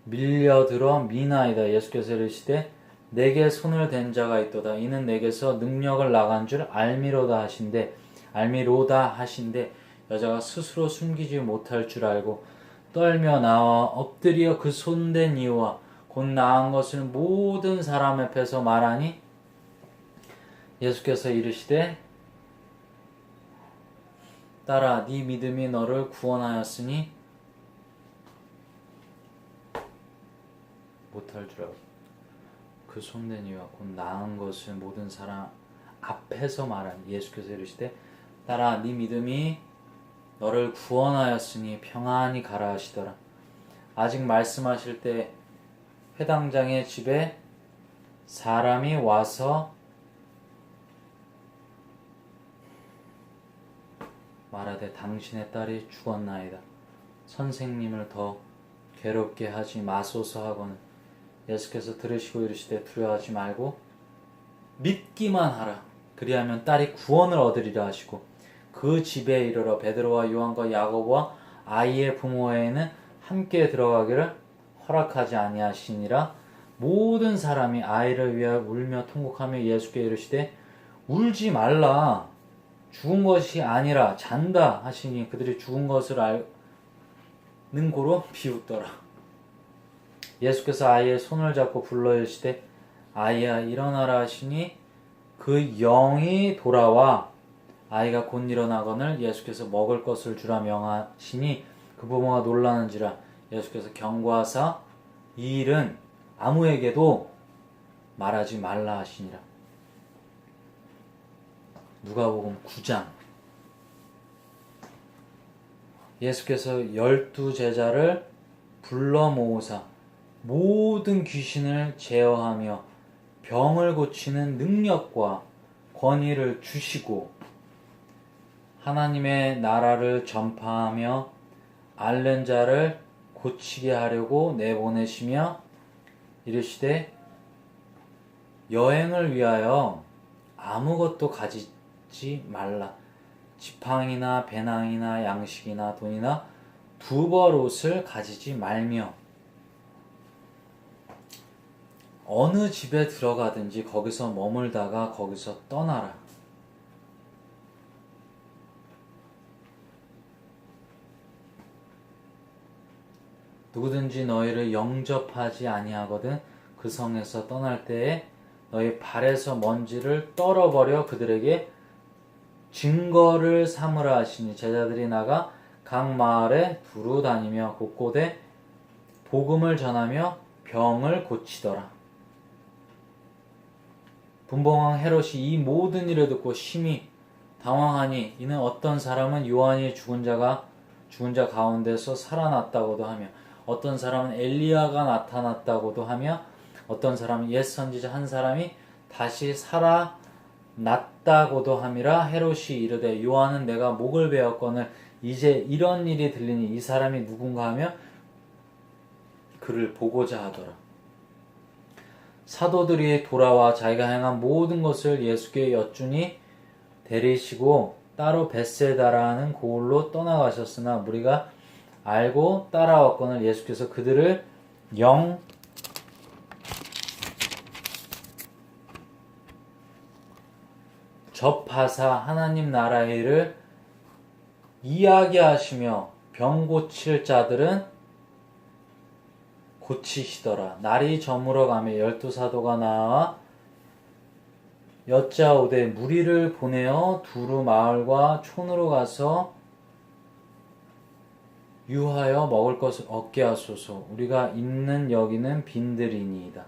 밀려들어 미나이다. 예수께서 이르시되 내게 손을 댄 자가 있도다. 이는 내게서 능력을 나간 줄 알미로다 하신데 여자가 스스로 숨기지 못할 줄 알고 떨며 나와 엎드려 그 손댄 이유와 곧 나은 것을 모든 사람 앞에서 말하니 예수께서 이르시되 딸아 네 믿음이 너를 구원하였으니 못할 줄 알고 그 손댄 이유와 곧 나은 것을 모든 사람 앞에서 말하니 예수께서 이르시되 딸아 네 믿음이 너를 구원하였으니 평안히 가라 하시더라. 아직 말씀하실 때 회당장의 집에 사람이 와서 말하되 당신의 딸이 죽었나이다. 선생님을 더 괴롭게 하지 마소서 하고는 예수께서 들으시고 이르시되 두려워하지 말고 믿기만 하라. 그리하면 딸이 구원을 얻으리라 하시고 그 집에 이르러 베드로와 요한과 야고보와 아이의 부모 외에는 함께 들어가기를 허락하지 아니하시니라. 모든 사람이 아이를 위하여 울며 통곡하며 예수께 이르시되 울지 말라, 죽은 것이 아니라 잔다 하시니 그들이 죽은 것을 아는 고로 비웃더라. 예수께서 아이의 손을 잡고 불러 이르시되 아이야 일어나라 하시니 그 영이 돌아와 아이가 곧 일어나거늘 예수께서 먹을 것을 주라 명하시니 그 부모가 놀라는지라. 예수께서 경고하사 이 일은 아무에게도 말하지 말라 하시니라. 누가복음 9장. 예수께서 12제자를 불러 모으사 모든 귀신을 제어하며 병을 고치는 능력과 권위를 주시고 하나님의 나라를 전파하며 앓는 자를 고치게 하려고 내보내시며 이르시되 여행을 위하여 아무것도 가지지 말라. 지팡이나 배낭이나 양식이나 돈이나 두 벌 옷을 가지지 말며 어느 집에 들어가든지 거기서 머물다가 거기서 떠나라. 누구든지 너희를 영접하지 아니하거든 그 성에서 떠날 때에 너희 발에서 먼지를 떨어버려 그들에게 증거를 삼으라 하시니 제자들이 나가 각 마을에 두루 다니며 곳곳에 복음을 전하며 병을 고치더라. 분봉왕 헤롯이 이 모든 일을 듣고 심히 당황하니 이는 어떤 사람은 요한이 죽은 자 가운데서 살아났다고도 하며 어떤 사람은 엘리야가 나타났다고도 하며 어떤 사람은 옛 선지자 한 사람이 다시 살아났다고도 함이라. 헤롯이 이르되 요한은 내가 목을 베었거늘 이제 이런 일이 들리니 이 사람이 누군가 하며 그를 보고자 하더라. 사도들이 돌아와 자기가 행한 모든 것을 예수께 여쭈니 데리시고 따로 벳세다라는 고을로 떠나가셨으나 무리가 알고 따라왔거늘 예수께서 그들을 접하사 하나님 나라의 일을 이야기하시며 병 고칠 자들은 고치시더라. 날이 저물어 가며 12사도가 나와 여짜오되 무리를 보내어 두루 마을과 촌으로 가서 유하여 먹을 것을 얻게 하소서. 우리가 있는 여기는 빈들이니이다.